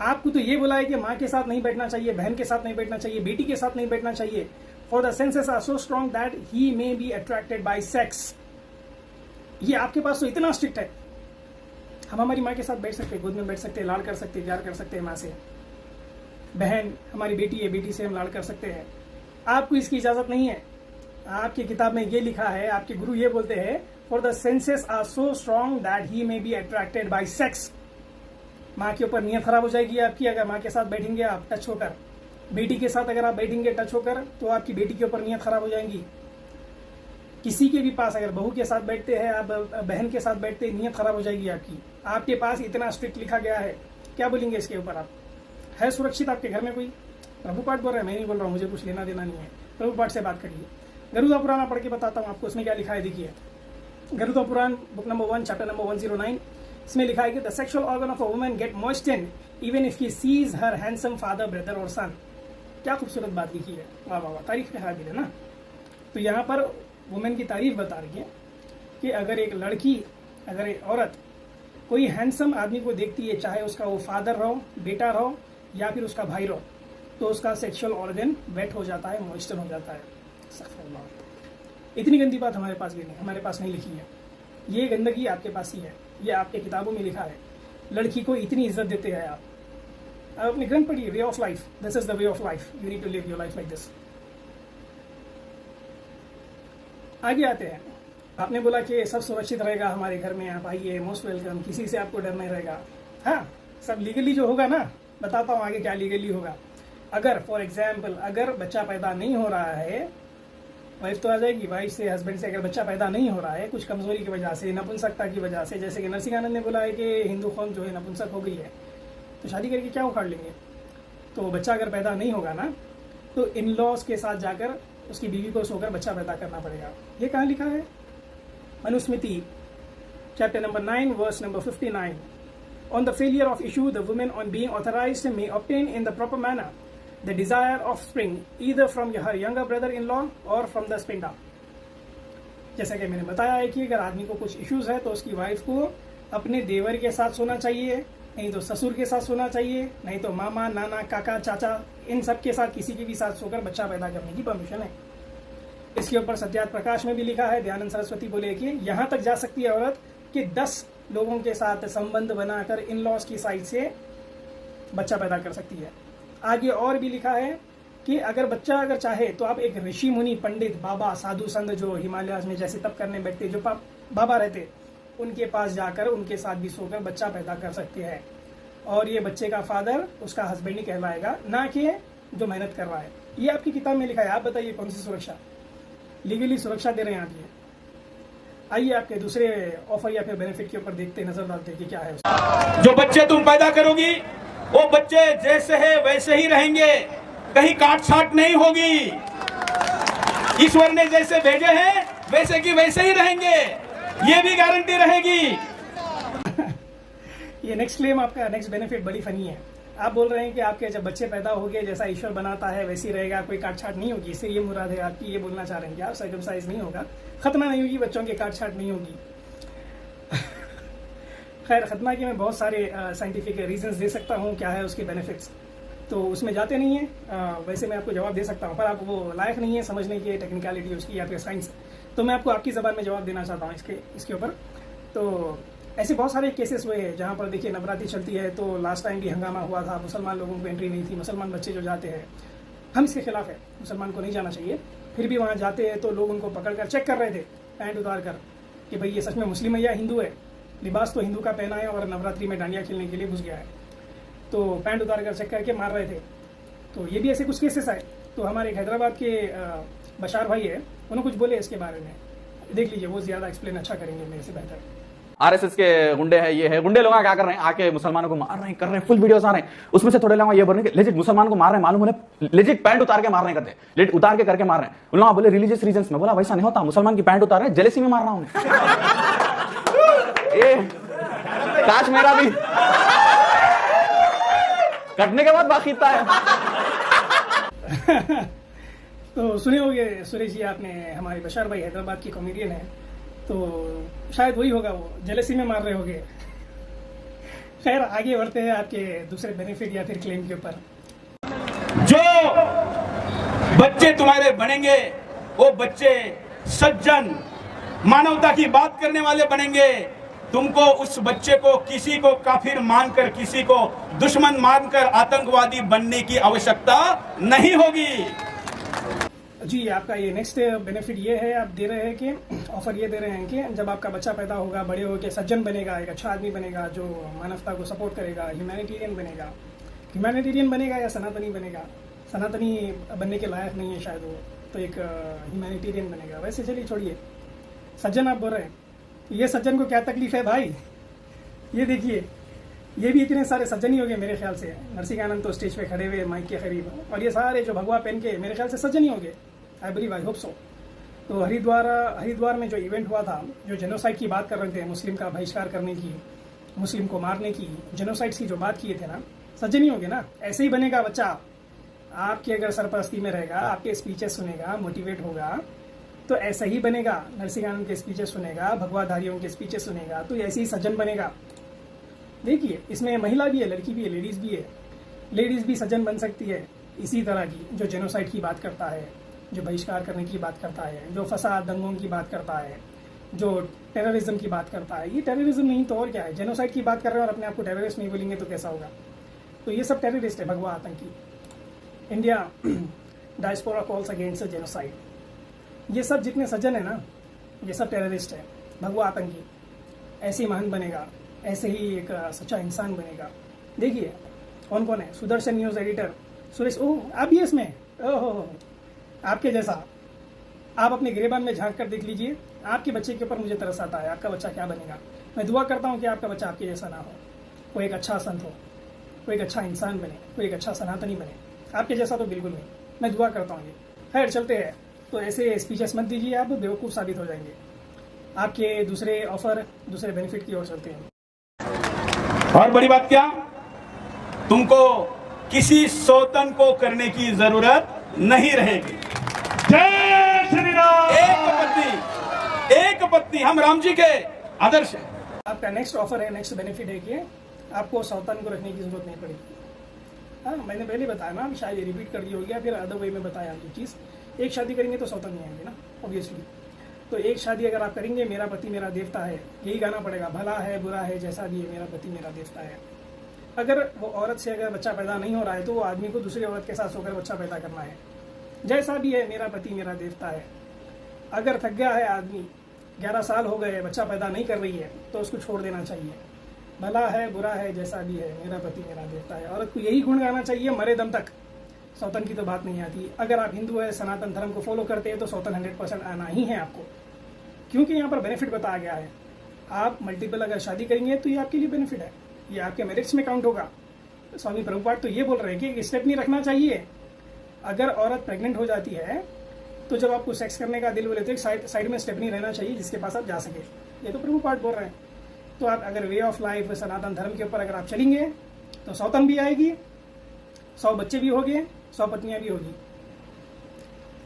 Speaker 1: आपको तो ये बोला है कि माँ के साथ नहीं बैठना चाहिए, बहन के साथ नहीं बैठना चाहिए, बेटी के साथ नहीं बैठना चाहिए। For the senses are so strong that he may be attracted by sex. ये आपके पास तो इतना स्ट्रिक्ट है। हम हमारी माँ के साथ बैठ सकते, गोद में बैठ सकते, लाड़ कर सकते, प्यार कर सकते हैं माँ से। बहन हमारी बेटी है, बेटी से हम लाड़ कर सकते हैं। आपको इसकी इजाजत नहीं है। आपकी किताब में ये लिखा है, आपके गुरु ये बोलते हैं, for the senses are so strong that he may be attracted by sex. माँ के ऊपर नीयत खराब हो जाएगी आपकी अगर माँ के साथ बैठेंगे आप टच होकर। बेटी के साथ अगर आप बैठेंगे टच होकर तो आपकी बेटी के ऊपर नीयत खराब हो जाएंगी। किसी के भी पास अगर बहू के साथ बैठते हैं, आप बहन के साथ बैठते हैं, नीयत खराब हो जाएगी आपकी। आपके पास इतना स्ट्रिक्ट लिखा गया है, क्या बोलेंगे इसके ऊपर आप? है सुरक्षित आपके घर में कोई? प्रभुपाद बोल रहे हैं, मैं नहीं बोल रहा हूँ, मुझे कुछ लेना देना नहीं है। प्रभुपाद से बात करिए। गरुड़ा पुराण पढ़ के बताता हूँ आपको, उसमें क्या लिखा है देखिए। Garuda Purana book number 1 chapter number 109, इसमें लिखा है कि the sexual organ of a woman get moistened even if he sees her handsome father, brother और सन। क्या खूबसूरत बात लिखी है, वाह वाह वाह, तारीफ के हाजिर है ना। तो यहाँ पर वुमेन की तारीफ बता रही है कि अगर एक लड़की, अगर एक औरत कोई हैंडसम आदमी को देखती है, चाहे उसका वो फादर रहो, बेटा रहो या फिर उसका भाई रहो, तो उसका सेक्सुअल ऑर्गन वेट हो जाता है, मॉइस्चर हो जाता है। इतनी गंदी बात हमारे पास भी नहीं, हमारे पास नहीं लिखी है। ये गंदगी आपके पास ही है, ये आपके किताबों में लिखा है। लड़की को इतनी इज्जत देते हैं आप अपने ग्रंथ पढ़िए, way of life, this is the way of life, you need to live your life like this. आगे आते हैं। आपने बोला कि सब सुरक्षित रहेगा हमारे घर में, आप आइए, मोस्ट वेलकम, किसी से आपको डर नहीं रहेगा। हाँ, सब लीगली जो होगा ना, बताता हूँ आगे क्या लीगली होगा। अगर फॉर एग्जाम्पल अगर बच्चा पैदा नहीं हो रहा है, वाइफ तो आ जाएगी, वाइफ से हस्बैंड से अगर बच्चा पैदा नहीं हो रहा है कुछ कमजोरी की वजह से, नपुंसकता की वजह से, जैसे कि नरसिंह आनंद ने बोला है कि हिंदू कौम जो है नपुंसक हो गई है, तो शादी करके क्या उखाड़ लेंगे। तो बच्चा अगर पैदा नहीं होगा ना, तो इन लॉज के साथ जाकर उसकी बीवी को सोकर बच्चा पैदा करना पड़ेगा। ये कहाँ लिखा है? Manusmriti chapter number 9 verse number 59। On the failure of issue the women on being authorised may obtain in the proper manner the desire offspring either from her younger brother in law और from the Sapinda. जैसा कि मैंने बताया है कि अगर आदमी को कुछ इश्यूज है तो उसकी वाइफ को अपने देवर के साथ सोना चाहिए, नहीं तो ससुर के साथ सोना चाहिए, नहीं तो मामा, नाना, काका, चाचा, इन सब के साथ किसी के भी साथ सोकर बच्चा पैदा करने की परमिशन है। इसके ऊपर सत्यार्थ प्रकाश में भी लिखा है, दयानंद सरस्वती बोले कि यहाँ तक जा सकती है औरत कि 10 लोगों के साथ संबंध बनाकर इन लॉज की साइड से बच्चा पैदा कर सकती है। आगे और भी लिखा है कि अगर बच्चा अगर चाहे तो आप एक ऋषि मुनि, पंडित, बाबा, साधु संत जो हिमालय में जैसे तप करने बैठते, जो बाबा रहते, उनके पास जाकर उनके साथ भी सोकर बच्चा पैदा कर सकते हैं। और ये बच्चे का फादर उसका हस्बैंड ही कहलाएगा, ना कि जो मेहनत कर रहा है। ये आपकी किताब में लिखा है। आप बताइए कौन सी सुरक्षा, लीगली सुरक्षा दे रहे हैं आप ये? आइए आपके दूसरे ऑफर या फिर बेनिफिट के ऊपर देखते, नजर डालते कि क्या है।
Speaker 2: जो बच्चे तुम पैदा करोगी वो बच्चे जैसे है वैसे ही रहेंगे, कहीं काट छाट नहीं होगी। ईश्वर ने जैसे भेजे हैं वैसे की वैसे ही रहेंगे, ये भी गारंटी रहेगी।
Speaker 1: ये नेक्स्ट क्लेम आपका, नेक्स्ट बेनिफिट बड़ी फनी है। आप बोल रहे हैं कि आपके जब बच्चे पैदा हो गए जैसा ईश्वर बनाता है वैसे ही रहेगा, कोई काट छाट नहीं होगी। इससे ये मुराद है आपकी, ये बोलना चाह रहे हैं कि आप सर्कमसाइज नहीं होगा, खतना नहीं होगी, बच्चों के काट छाट नहीं होगी। खैर, खतना के मैं बहुत सारे साइंटिफिक रीजंस दे सकता हूँ, क्या है उसके बेनिफिट्स, तो उसमें जाते नहीं है। वैसे मैं आपको जवाब दे सकता हूँ, पर आप वो लायक नहीं है समझने की टेक्निकलिटी उसकी या फिर साइंस, तो मैं आपको आपकी ज़बान में जवाब देना चाहता हूँ इसके ऊपर। तो ऐसे बहुत सारे केसेस हुए हैं जहाँ पर देखिए नवरात्रि चलती है, तो लास्ट टाइम भी हंगामा हुआ था, मुसलमान लोगों को एंट्री नहीं थी, मुसलमान बच्चे जो जाते हैं, हम इसके खिलाफ है, मुसलमान को नहीं जाना चाहिए, फिर भी वहाँ जाते हैं तो लोग उनको पकड़ कर चेक कर रहे थे पैंट उतार कर, कि भाई ये सच में मुस्लिम है या हिंदू है। लिबास तो हिंदू का पहना है और नवरात्रि में डांडिया खेलने के लिए घुस गया है, तो पैंट उतार कर चेक करके मार रहे थे। तो ये भी ऐसे कुछ केसेस आए। तो हमारे एक हैदराबाद के बशार भाई है, उन्होंने कुछ बोले इसके बारे में, देख लीजिए, वो ज़्यादा एक्सप्लेन अच्छा करेंगे मेरे से बेहतर।
Speaker 4: आरएसएस के गुंडे हैं, ये है, गुंडे लोग क्या कर रहे हैं, आके मुसलमानों को मार रहे हैं, कर रहे हैं, फुल वीडियोस आ रहे हैं। उसमें से थोड़े लोग ये बोल रहे हैं कि लेजिट मुसलमान को मार रहे हैं, मालूम है, लेजिट पैंट उतार के मार रहे हैं, करते लेजिट उतार के करके मार रहे हैं। उन लोग बोले रिलीजियस रीजंस में, बोला वैसा नहीं होता, मुसलमान की पैंट उतार रहे हैं, जेलेसी में मार रहा हूं। काश मेरा भी कटने के बाद बाकीता है।
Speaker 1: तो सुने होंगे सुरेश जी आपने, हमारे बशार भाई हैदराबाद की कॉमेडियन है, तो शायद वही होगा, वो जेलसी में मार रहे होंगे। खैर आगे बढ़ते हैं आपके दूसरे बेनिफिट या फिर क्लेम के ऊपर।
Speaker 2: जो बच्चे तुम्हारे बनेंगे वो बच्चे सज्जन, मानवता की बात करने वाले बनेंगे। तुमको उस बच्चे को किसी को काफिर मानकर, किसी को दुश्मन मानकर आतंकवादी बनने की आवश्यकता नहीं होगी।
Speaker 1: जी, आपका ये नेक्स्ट बेनिफिट ये है, आप दे रहे हैं कि ऑफर ये दे रहे हैं कि जब आपका बच्चा पैदा होगा, बड़े होकर सज्जन बनेगा, एक अच्छा आदमी बनेगा जो मानवता को सपोर्ट करेगा, ह्यूमैनिटेरियन बनेगा। ह्यूमैनिटेरियन बनेगा या सनातनी बनेगा? सनातनी बनने के लायक नहीं है शायद वो, तो एक ह्यूमैनिटेरियन बनेगा। वैसे चलिए छोड़िए, सज्जन आप बोल रहे हैं, ये सज्जन को क्या तकलीफ है भाई? ये देखिए, ये भी इतने सारे सज्जन ही हो गए मेरे ख्याल से। नरसिंह आनंद तो स्टेज पे खड़े हुए माइक के करीब, और ये सारे जो भगवा पहन के मेरे ख्याल से सज्जन ही हो गए। I believe, I hope so. तो हरिद्वार में जो इवेंट हुआ था, जो जेनोसाइड की बात कर रहे थे, मुस्लिम का बहिष्कार करने की, मुस्लिम को मारने की, जेनोसाइड की जो बात किए थे ना, सज्जन ही हो गए ना। ऐसे ही बनेगा बच्चा, आपकी अगर सरपरस्ती में रहेगा, आपके स्पीचेस सुनेगा, मोटिवेट होगा, तो ऐसा ही बनेगा। नरसिंह आनंद के स्पीचेस सुनेगा, भगवाधारियों के स्पीचेस सुनेगा, तो ऐसे ही सज्जन बनेगा। देखिए, इसमें महिला भी है, लड़की भी है, लेडीज भी है। लेडीज भी सज्जन बन सकती है इसी तरह की, जो जेनोसाइड की बात करता है, जो बहिष्कार करने की बात करता है, जो फसाद दंगों की बात करता है, जो टेररिज्म की बात करता है। ये टेररिज्म नहीं तो और क्या है? जेनोसाइड की बात कर रहे हैं और अपने आप को टेररिस्ट नहीं बोलेंगे तो कैसा होगा? तो ये सब टेररिस्ट है, भगवा आतंकी। India diaspora calls against genocide. ये सब जितने सज्जन है ना, ये सब टेररिस्ट है, भगवा आतंकी। ऐसे ही महान बनेगा, ऐसे ही एक सच्चा इंसान बनेगा। देखिए कौन कौन है, सुदर्शन न्यूज़ एडिटर सुरेश, ओह आप भी इसमें, ओहो आपके जैसा। आप अपने गिरेबान में झांक कर देख लीजिए, आपके बच्चे के ऊपर मुझे तरस आता है। आपका बच्चा क्या बनेगा? मैं दुआ करता हूँ कि आपका बच्चा आपके जैसा ना हो, कोई एक अच्छा संत हो, कोई एक अच्छा इंसान बने, कोई एक अच्छा सनातनी बने। आपके जैसा तो बिल्कुल नहीं, मैं दुआ करता हूँ ये। खैर चलते हैं, तो ऐसे स्पीचेस मत दीजिए, आप बेवकूफ़ साबित हो जाएंगे। आपके दूसरे ऑफर, दूसरे बेनिफिट की ओर चलते हैं।
Speaker 2: और बड़ी बात क्या, तुमको किसी सौतन को करने की जरूरत नहीं रहेगी।
Speaker 3: जय श्री राम।
Speaker 2: एक पत्नी हम राम जी के आदर्श है।
Speaker 1: आपका नेक्स्ट ऑफर है, नेक्स्ट बेनिफिट है कि आपको सौतन को रखने की जरूरत नहीं पड़ेगी। हाँ, मैंने पहले बताया ना, शायद ये रिपीट कर दिया हो गया, फिर अदर वे में बताया ये चीज़। एक शादी करेंगे तो सौतन नहीं आएंगे ना, ऑब्वियसली। तो एक शादी अगर आप करेंगे, मेरा पति मेरा देवता है, यही गाना पड़ेगा। भला है बुरा है जैसा भी है, मेरा पति मेरा देवता है। अगर वो औरत से अगर बच्चा पैदा नहीं हो रहा है, तो वो आदमी को दूसरी औरत के साथ सोकर बच्चा पैदा करना है। जैसा भी है, मेरा पति मेरा देवता है। अगर थक गया है आदमी, 11 साल हो गए, बच्चा पैदा नहीं कर रही है, तो उसको छोड़ देना चाहिए। भला है बुरा है जैसा भी है, मेरा पति मेरा देवता है। औरत को यही गुण गाना चाहिए मरे दम तक। सौतन की तो बात नहीं आती। अगर आप हिंदू है, सनातन धर्म को फॉलो करते हैं, तो सौतन 100% आना ही है आपको, क्योंकि यहाँ पर बेनिफिट बताया गया है। आप मल्टीपल अगर शादी करेंगे तो ये आपके लिए बेनिफिट है, ये आपके मेरिट्स में काउंट होगा। स्वामी प्रभुपाद तो ये बोल रहे हैं कि स्टेप नहीं रखना चाहिए। अगर औरत प्रेग्नेंट हो जाती है, तो जब आपको सेक्स करने का दिल बोले तो एक साइड में स्टेप नहीं रहना चाहिए जिसके पास आप जा सके। ये तो प्रभुपाद बोल रहे हैं। तो आप अगर वे ऑफ लाइफ सनातन धर्म के ऊपर अगर आप चलेंगे, तो सौतन भी आएगी, 100 बच्चे भी होंगे, 100 पत्नियां भी होगी।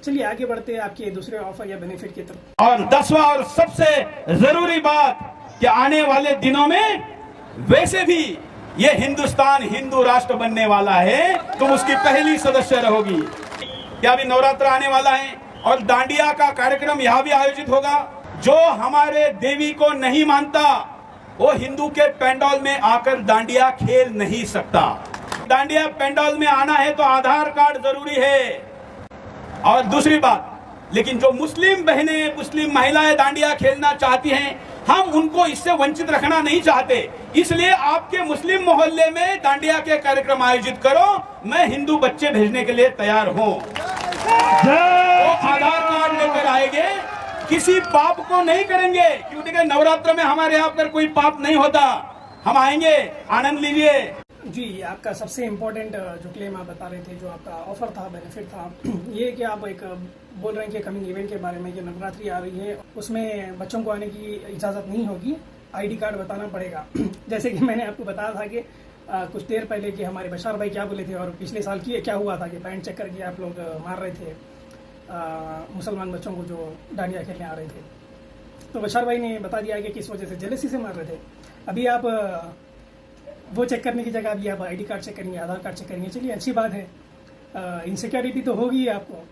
Speaker 1: चलिए आगे बढ़ते हैं आपके दूसरे ऑफर या बेनिफिट की तरफ।
Speaker 2: और 10वां और सबसे जरूरी बात कि आने वाले दिनों में वैसे भी ये हिंदुस्तान हिंदू राष्ट्र बनने वाला है, तुम उसकी पहली सदस्य रहोगी। क्या अभी नवरात्र आने वाला है और दांडिया का कार्यक्रम यहाँ भी आयोजित होगा। जो हमारे देवी को नहीं मानता, वो हिंदू के पंडाल में आकर दांडिया खेल नहीं सकता। दांडिया पंडाल में आना है तो आधार कार्ड जरूरी है। और दूसरी बात, लेकिन जो मुस्लिम बहनें, मुस्लिम महिलाएं डांडिया खेलना चाहती हैं, हम उनको इससे वंचित रखना नहीं चाहते। इसलिए आपके मुस्लिम मोहल्ले में डांडिया के कार्यक्रम आयोजित करो, मैं हिंदू बच्चे भेजने के लिए तैयार हूं। वो आधार कार्ड लेकर आएंगे, किसी पाप को नहीं करेंगे, क्योंकि देखिए नवरात्र में हमारे यहाँ पर कोई पाप नहीं होता। हम आएंगे, आनंद लीजिए।
Speaker 1: जी, आपका सबसे इम्पोर्टेंट जो क्लेम आप बता रहे थे, जो आपका ऑफर था, बेनिफिट था, ये कि आप एक बोल रहे हैं कि कमिंग इवेंट के बारे में, कि नवरात्रि आ रही है, उसमें बच्चों को आने की इजाज़त नहीं होगी, आईडी कार्ड बताना पड़ेगा। जैसे कि मैंने आपको बताया था कि कुछ देर पहले कि हमारे बशार भाई क्या बोले थे, और पिछले साल की क्या हुआ था कि पैंट चेक करके आप लोग मार रहे थे मुसलमान बच्चों को जो डांडिया खेलने आ रहे थे। तो बशार भाई ने बता दिया कि किस वजह से, जेलसी से मार रहे थे। अभी आप वो चेक करने की जगह अभी आप आईडी कार्ड चेक करेंगे, आधार कार्ड चेक करेंगे। चलिए, अच्छी बात है। इनसिक्योरिटी तो होगी आपको,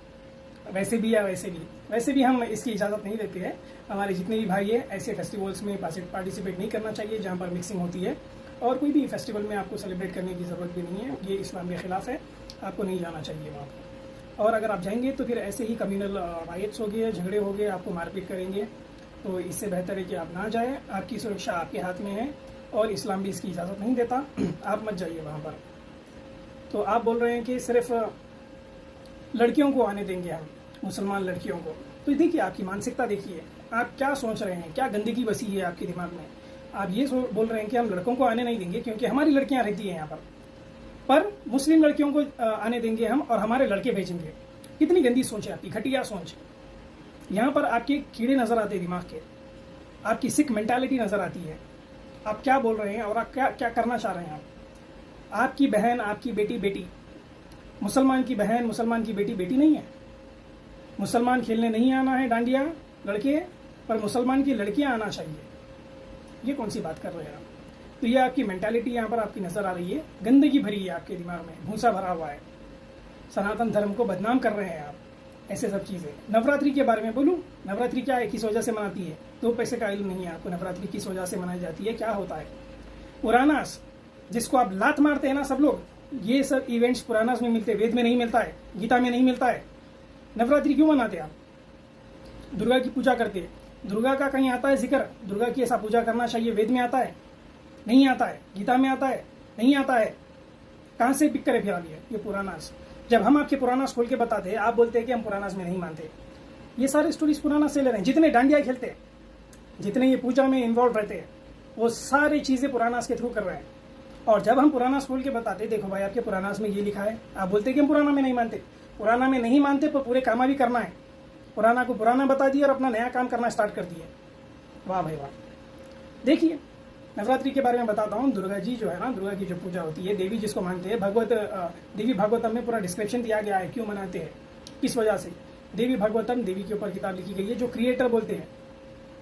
Speaker 1: वैसे भी या वैसे भी हम इसकी इजाज़त नहीं देते हैं। हमारे जितने भी भाई हैं ऐसे फेस्टिवल्स में पार्टिसिपेट नहीं करना चाहिए जहाँ पर मिक्सिंग होती है, और कोई भी फेस्टिवल में आपको सेलिब्रेट करने की ज़रूरत भी नहीं है। ये इस्लाम के ख़िलाफ़ है, आपको नहीं जाना चाहिए वहाँ पर। और अगर आप जाएंगे तो फिर ऐसे ही कम्युनल राइट्स हो गए, झगड़े हो गए, आपको मारपीट करेंगे। तो इससे बेहतर है कि आप ना जाएं। आपकी सुरक्षा आपके हाथ में है, और इस्लाम भी इसकी इजाज़त नहीं देता। आप मत जाइए वहाँ पर। तो आप बोल रहे हैं कि सिर्फ लड़कियों को आने देंगे हम, मुसलमान लड़कियों को। तो देखिए, आपकी मानसिकता देखिए, आप क्या सोच रहे हैं, क्या गंदगी बसी है आपके दिमाग में। आप ये बोल रहे हैं कि हम लड़कों को आने नहीं देंगे क्योंकि हमारी लड़कियां रहती हैं यहाँ पर मुस्लिम लड़कियों को आने देंगे हम, और हमारे लड़के भेजेंगे। कितनी गंदी सोच है आपकी, घटिया सोच। यहाँ पर आपके कीड़े नज़र आते हैं दिमाग के, आपकी सिख मेंटालिटी नज़र आती है। आप क्या बोल रहे हैं और आप क्या करना चाह रहे हैं। आपकी बहन, आपकी बेटी, मुसलमान की बहन, मुसलमान की बेटी नहीं है। मुसलमान खेलने नहीं आना है डांडिया लड़के, पर मुसलमान की लड़कियां आना चाहिए। ये कौन सी बात कर रहे हैं आप। तो ये आपकी मेंटालिटी यहाँ पर आपकी नज़र आ रही है, गंदगी भरी है आपके दिमाग में, भूसा भरा हुआ है। सनातन धर्म को बदनाम कर रहे हैं आप, ऐसे सब चीज़ें। नवरात्रि के बारे में बोलूँ, नवरात्रि क्या है, किस वजह से मनाती है, तो पैसे का इल्म नहीं है आपको। नवरात्रि किस वजह से मनाई जाती है, क्या होता है। पुरानास, जिसको आप लात मारते हैं ना सब लोग, ये सब इवेंट्स पुरानास में मिलते हैं, वेद में नहीं मिलता है, गीता में नहीं मिलता है। नवरात्रि क्यों मनाते हैं आप। दुर्गा की पूजा करते हैं, दुर्गा का कहीं आता है जिक्र, दुर्गा की ऐसा पूजा करना चाहिए, वेद में आता है, नहीं आता है, गीता में आता है, नहीं आता है। कहाँ से पिक करे फिर आप ये पुरानास। जब हम आपके पुरानास खोल के बताते हैं, आप बोलते हैं कि हम पुरानास में नहीं मानते। ये सारे स्टोरीज पुरानास से ले रहे हैं। जितने डांडिया खेलते हैं, जितने ये पूजा में इन्वॉल्व रहते हैं, वो सारी चीज़ें पुरानास के थ्रू कर रहे हैं। और जब हम पुरानास खोल के बताते, देखो भाई आपके पुरानास में ये लिखा है, आप बोलते हैं कि हम पुराना में नहीं मानते। पुराना में नहीं मानते, पर पूरे कामा भी करना है। पुराना को पुराना बता दिया और अपना नया काम करना स्टार्ट कर दिए। वाह भाई वाह। देखिए, नवरात्रि के बारे में बताता हूँ। दुर्गा जी जो है ना, दुर्गा की जो पूजा होती है, देवी जिसको मानते हैं, देवी भागवतम में पूरा डिस्क्रिप्शन दिया गया है क्यों मनाते हैं, किस वजह से। देवी भागवतम, देवी के ऊपर किताब लिखी गई है। जो क्रिएटर बोलते हैं,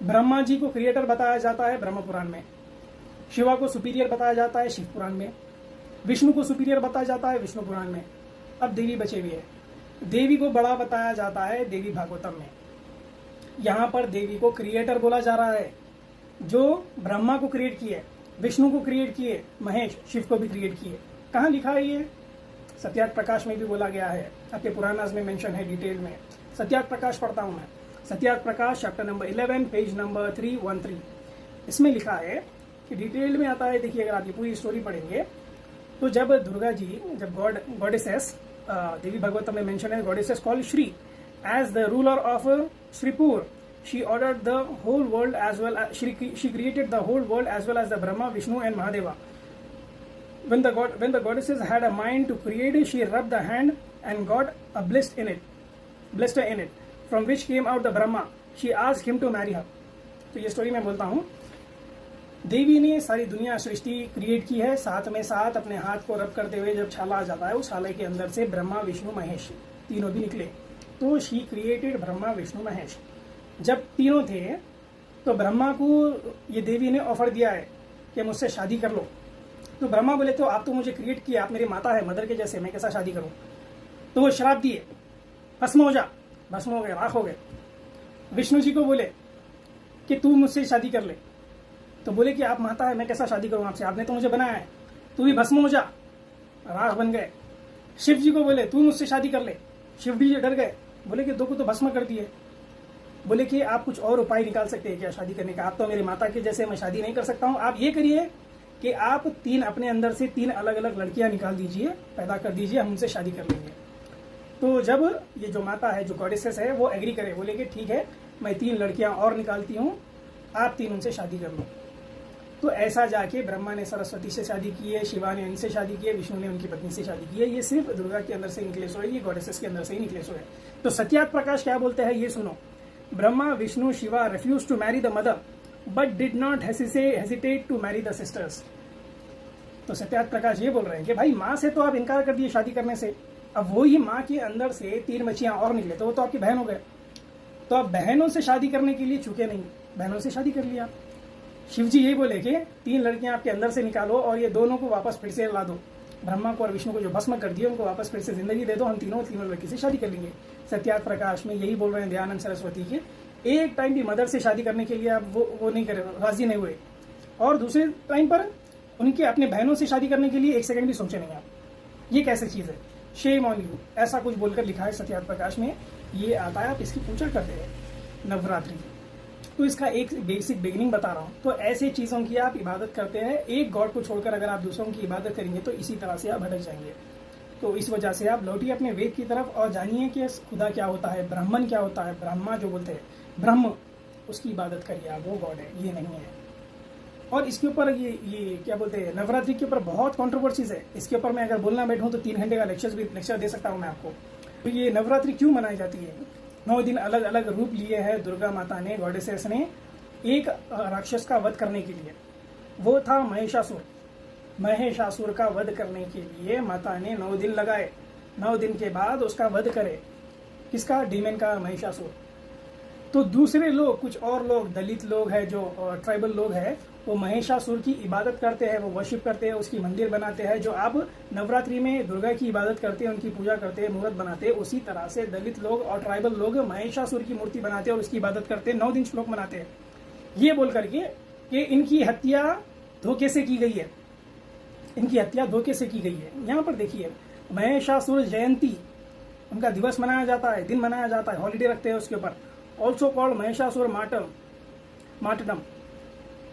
Speaker 1: ब्रह्मा जी को क्रिएटर बताया जाता है ब्रह्म पुराण में, शिवा को सुपीरियर बताया जाता है शिव पुराण में, विष्णु को सुपीरियर बताया जाता है विष्णु पुराण में। अब देवी बचे हुए है, देवी को बड़ा बताया जाता है देवी भागवतम में। यहाँ पर देवी को क्रिएटर बोला जा रहा है, जो ब्रह्मा को क्रिएट किए, विष्णु को क्रिएट किए, महेश शिव को भी क्रिएट किए। कहाँ लिखा है ये। सत्यार्थ प्रकाश में भी बोला गया है, आपके पुराणास में मेंशन है डिटेल में। सत्यार्थ प्रकाश पढ़ता हूँ मैं, Satyarth Prakash chapter number 11 page number 313। इसमें लिखा है कि डिटेल में आता है। देखिए, अगर आप ये पूरी स्टोरी पढ़ेंगे तो जब दुर्गा जी, जब गॉडेसेस, देवी भागवतम में मेंशन है, goddesses called Shri as the ruler of Shripur, she ordered the whole world as well as she created the whole world as well as the Brahma, Vishnu and Mahadeva. When the goddesses had a mind to create, she rubbed the hand and got a blister in it, from which came out the Brahma. She asked him to marry her. तो ये story मैं बोलता हूँ। देवी ने सारी दुनिया सृष्टि create की है, साथ में साथ अपने हाथ को रब करते हुए जब छाला आ जाता है, उस छाले के अंदर से ब्रह्मा, विष्णु, महेश तीनों भी निकले। तो शी क्रिएटेड ब्रह्मा, विष्णु, महेश। जब तीनों थे तो ब्रह्मा को ये देवी ने ऑफर दिया है कि मुझसे शादी कर लो। तो ब्रह्मा बोले, तो आप तो मुझे क्रिएट किया, आप मेरी माता है, मदर के जैसे, मैं कैसा शादी करूं। तो वो श्राप दिए, भस्म हो जा, भस्म हो गए, राख हो गए। विष्णु जी को बोले कि तू मुझसे शादी कर ले। तो बोले कि आप माता है, मैं कैसा शादी करूं आपसे, आपने तो मुझे बनाया है, तू भी भस्म हो जा, राख बन गए। शिव जी को बोले तू मुझसे शादी कर ले, शिव जी डर गए, बोले कि 2 को तो भस्म कर दिए। बोले कि आप कुछ और उपाय निकाल सकते हैं क्या शादी करने का? आप तो मेरी माता के जैसे, मैं शादी नहीं कर सकता हूँ। आप ये करिए कि आप 3 अपने अंदर से 3 अलग अलग लड़कियां निकाल दीजिए, पैदा कर दीजिए, हम उनसे शादी कर लेंगे। तो जब ये जो माता है, जो गॉडेसेस है, वो एग्री करे, बोले कि ठीक है, मैं 3 लड़कियां और निकालती हूँ, आप 3 उनसे शादी कर लो। तो ऐसा जाके ब्रह्मा ने सरस्वती से शादी की है, शिवा ने इनसे शादी की है, विष्णु ने उनकी पत्नी से शादी की है। ये सिर्फ दुर्गा के अंदर से निकले सो है, ये गॉडेसेस के अंदर से ही निकले सो है। तो सत्यार्थ प्रकाश क्या बोलते हैं, ये सुनो। Brahma, Vishnu, Shiva refused to marry the mother, but did not hesitate to marry the sisters. तो सत्यार्थ प्रकाश ये बोल रहे हैं कि भाई माँ से तो आप इनकार कर दिए शादी करने से, अब वही माँ के अंदर से 3 बच्चियां और निकले, तो वो तो आपकी बहन हो गए। तो आप बहनों से शादी करने के लिए चुके नहीं, बहनों से शादी कर लिया। शिव जी यही बोले कि 3 लड़कियां आपके अंदर से निकालो और ये दोनों को वापस फिर से ला दो। ब्रह्मा को और विष्णु को जो भस्म कर दिए, उनको वापस फिर से जिंदगी दे दो, हम तीनों लड़की से शादी कर लेंगे। सत्यार्थ प्रकाश में यही बोल रहे हैं दयानंद सरस्वती के, एक टाइम भी मदर से शादी करने के लिए आप वो नहीं करे, राजी नहीं हुए, और दूसरे टाइम पर उनके अपने बहनों से शादी करने के लिए 1 सेकंड भी सोचे नहीं आप। ये कैसे चीज है? शेम ऑन यू, ऐसा कुछ बोलकर लिखा है सत्यार्थ प्रकाश में। ये आता है, आप इसकी पूजा करते हैं नवरात्रि। तो इसका एक बेसिक बिगिनिंग बता रहा हूँ। तो ऐसे चीजों की आप इबादत करते हैं, एक गॉड को छोड़कर अगर आप दूसरों की इबादत करेंगे तो इसी तरह से आप भटक जाएंगे। तो इस वजह से आप लौटिए अपने वेद की तरफ और जानिए कि खुदा क्या होता है, ब्राह्मण क्या होता है, ब्रह्मा जो बोलते हैं ब्रह्म, उसकी इबादत करिए आप, वो गॉड है, ये नहीं है। और इसके ऊपर ये क्या बोलते हैं, नवरात्रि के ऊपर बहुत कॉन्ट्रोवर्सीज है। इसके ऊपर मैं अगर बोलना बैठूं तो 3 घंटे का लेक्चर दे सकता हूं मैं आपको। तो ये नवरात्रि क्यों मनाई जाती है? 9 दिन अलग अलग रूप लिए हैं दुर्गा माता ने, गॉडेसेस ने, एक राक्षस का वध करने के लिए। वो था महिषासुर। महिषासुर का वध करने के लिए माता ने 9 दिन लगाए। 9 दिन के बाद उसका वध करे, किसका? डीमन का, महिषासुर। तो दूसरे लोग, कुछ और लोग, दलित लोग हैं, जो ट्राइबल लोग हैं, वो महिषासुर की इबादत करते हैं, वो वर्शिप करते हैं, उसकी मंदिर बनाते हैं। जो आप नवरात्रि में दुर्गा की इबादत करते हैं, उनकी पूजा करते हैं, मुहूर्त बनाते हैं, उसी तरह से दलित लोग और ट्राइबल लोग महिषासुर की मूर्ति बनाते हैं और उसकी इबादत करते हैं, 9 दिन श्लोक मनाते हैं, ये बोल करके कि इनकी हत्या धोखे से की गई है, इनकी हत्या धोखे से की गई है। यहाँ पर देखिए, महिषासुर जयंती उनका दिवस मनाया जाता है, दिन मनाया जाता है, हॉलीडे रखते हैं उसके ऊपर। Also called Mahishasur martyrdom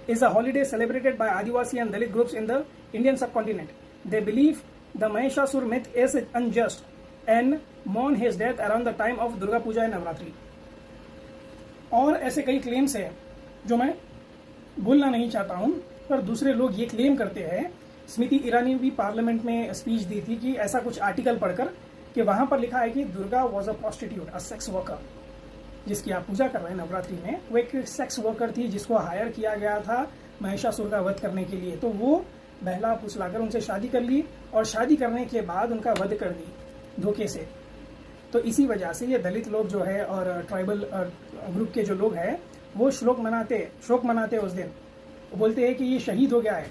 Speaker 1: is a holiday celebrated by Adivasi and Dalit groups in the Indian subcontinent. They believe the Mahishasur myth is unjust and mourn his death around the time of Durga Puja and Navratri. और ऐसे कई claims हैं जो मैं बोलना नहीं चाहता हूं, पर दूसरे लोग ये क्लेम करते हैं। स्मृति ईरानी भी पार्लियामेंट में स्पीच दी थी कि ऐसा कुछ आर्टिकल पढ़कर कि वहां पर लिखा है कि Durga was a prostitute, a sex worker, जिसकी आप पूजा कर रहे हैं नवरात्रि में, वो एक सेक्स वर्कर थी जिसको हायर किया गया था महिषासुर का वध करने के लिए। तो वो बहला फुसलाकर उनसे शादी कर ली और शादी करने के बाद उनका वध कर दी धोखे से। तो इसी वजह से ये दलित लोग जो है और ट्राइबल ग्रुप के जो लोग हैं, वो शोक मनाते उस दिन। वो बोलते हैं कि ये शहीद हो गया है,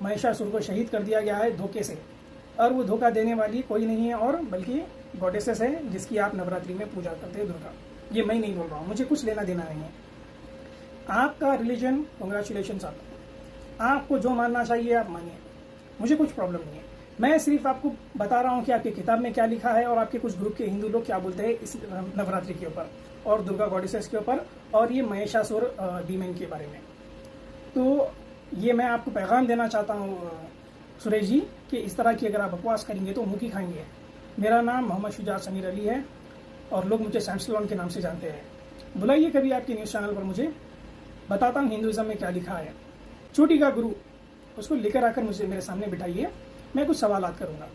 Speaker 1: महिषासुर को शहीद कर दिया गया है धोखे से, और वो धोखा देने वाली कोई नहीं है और बल्कि गॉडेसेस है जिसकी आप नवरात्रि में पूजा करते हैं, दुर्गा। ये मैं नहीं बोल रहा हूँ, मुझे कुछ लेना देना नहीं है। आपका रिलीजन, कॉन्ग्रेचुलेशन आपको जो मानना चाहिए आप मानिए, मुझे कुछ प्रॉब्लम नहीं है। मैं सिर्फ आपको बता रहा हूँ कि आपकी किताब में क्या लिखा है और आपके कुछ ग्रुप के हिंदू लोग क्या बोलते हैं इस नवरात्रि के ऊपर और दुर्गा गॉडेसेस के ऊपर और ये महिषासुर डीमन के बारे में। तो ये मैं आपको पैगाम देना चाहता हूँ सुरेश जी कि इस तरह की अगर आप बकवास करेंगे तो मुँह की खाएंगे। मेरा नाम मोहम्मद शुजात समीर अली है और लोग मुझे सैमसलॉन के नाम से जानते हैं। बुलाइए कभी आपके न्यूज़ चैनल पर, मुझे बताता हूँ हिंदुज़म में क्या लिखा है। चोटी का गुरु, उसको लेकर आकर मुझे मेरे सामने बिठाइए, मैं कुछ सवालात करूँगा,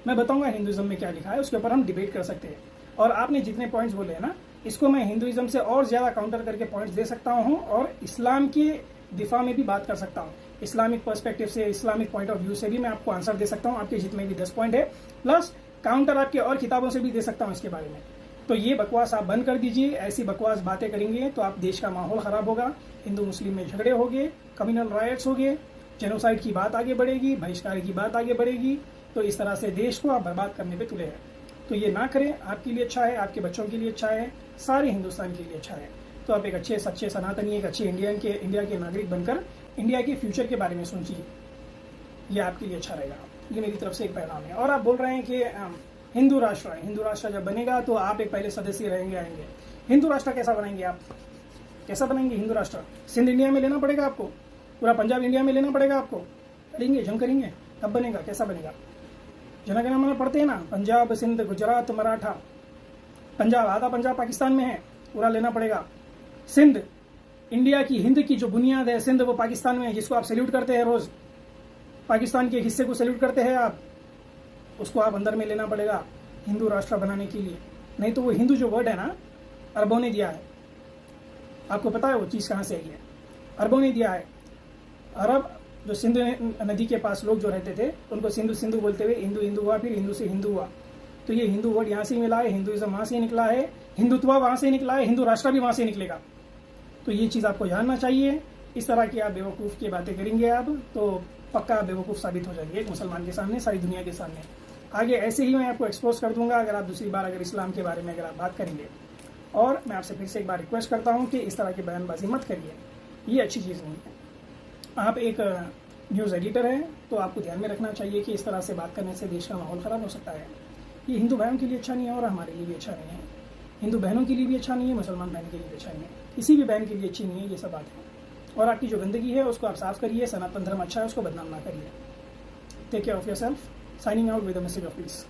Speaker 1: मैं बताऊँगा हिंदुज़म में क्या लिखा है, उसके ऊपर हम डिबेट कर सकते हैं। और आपने जितने पॉइंट्स बोले हैं ना, इसको मैं हिंदुज़म से और ज़्यादा काउंटर करके पॉइंट्स दे सकता हूँ और इस्लाम के दिफा में भी बात कर सकता हूँ। इस्लामिक पर्सपेक्टिव से, इस्लामिक पॉइंट ऑफ व्यू से भी मैं आपको आंसर दे सकता हूँ, आपके जितने भी 10 पॉइंट है, प्लस काउंटर आपके और किताबों से भी दे सकता हूँ इसके बारे में। तो ये बकवास आप बंद कर दीजिए। ऐसी बकवास बातें करेंगे तो आप देश का माहौल खराब होगा, हिंदू मुस्लिम में झगड़े होंगे, कम्युनल राइट्स होंगे, जेनोसाइड की बात आगे बढ़ेगी, बहिष्कार की बात आगे बढ़ेगी। तो इस तरह से देश को आप बर्बाद करने पे तुले हैं। तो ये ना करें, आपके लिए अच्छा है, आपके बच्चों के लिए अच्छा है, सारे हिंदुस्तान के लिए अच्छा है। तो आप एक अच्छे सच्चे सनातनी, एक अच्छे इंडिया के नागरिक बनकर इंडिया के फ्यूचर के बारे में सोचिए, ये आपके लिए अच्छा रहेगा। ये मेरी तरफ से एक पैगाम है। और आप बोल रहे हैं कि हिंदू राष्ट्र है। हिंदू राष्ट्र जब बनेगा तो आप एक पहले सदस्य रहेंगे, आएंगे। हिंदू राष्ट्र कैसा बनाएंगे आप? कैसा बनाएंगे हिंदू राष्ट्र? सिंध इंडिया में लेना पड़ेगा आपको, पूरा पंजाब इंडिया में लेना पड़ेगा आपको। करेंगे, जंग करेंगे, तब बनेगा। कैसा बनेगा? जनगणना पढ़ते हैं ना, पंजाब, सिंध, गुजरात, मराठा। पंजाब, आधा पंजाब पाकिस्तान में है, पूरा लेना पड़ेगा। सिंध, इंडिया की, हिंद की जो बुनियाद है, सिंध वो पाकिस्तान में है, जिसको आप सैल्यूट करते हैं रोज। पाकिस्तान के हिस्से को सैल्यूट करते हैं आप, उसको आप अंदर में लेना पड़ेगा हिंदू राष्ट्र बनाने के लिए। नहीं तो वो हिंदू जो वर्ड है ना, अरबों ने दिया है। आपको पता है वो चीज़ कहाँ से आई है? अरबों ने दिया है। अरब जो सिंध नदी के पास लोग जो रहते थे, उनको सिंधु सिंधु बोलते हुए हिंदू हिंदू हुआ, फिर हिंदू से हिंदू हुआ। तो ये हिंदू वर्ड यहाँ से मिला है, हिंदुइज्म वहाँ से निकला है, हिंदुत्व वहाँ से निकला है, हिंदू राष्ट्र भी वहाँ से निकलेगा। तो ये चीज़ आपको जानना चाहिए। इस तरह की आप बेवकूफ़ की बातें करेंगे आप तो पक्का बेवकूफ़ साबित हो जाएंगे एक मुसलमान के सामने, सारी दुनिया के सामने। आगे ऐसे ही मैं आपको एक्सपोज कर दूंगा अगर आप दूसरी बार अगर इस्लाम के बारे में अगर आप बात करेंगे। और मैं आपसे फिर से एक बार रिक्वेस्ट करता हूँ कि इस तरह की बयानबाजी मत करिए, ये अच्छी चीज़ नहीं है। आप एक न्यूज़ एडिटर हैं तो आपको ध्यान में रखना चाहिए कि इस तरह से बात करने से देश का माहौल ख़राब हो सकता है। ये हिंदू भाइयों के लिए अच्छा नहीं है और हमारे लिए भी अच्छा नहीं है। हिंदू बहनों के लिए भी अच्छा नहीं है, मुसलमान बहन के लिए भी अच्छा नहीं है, किसी भी बहन के लिए अच्छी नहीं है ये सब बात है। और आपकी जो गंदगी है उसको आप साफ करिए। सनातन धर्म अच्छा है, उसको बदनाम ना करिए। Take care of yourself. Signing out with a message of piece.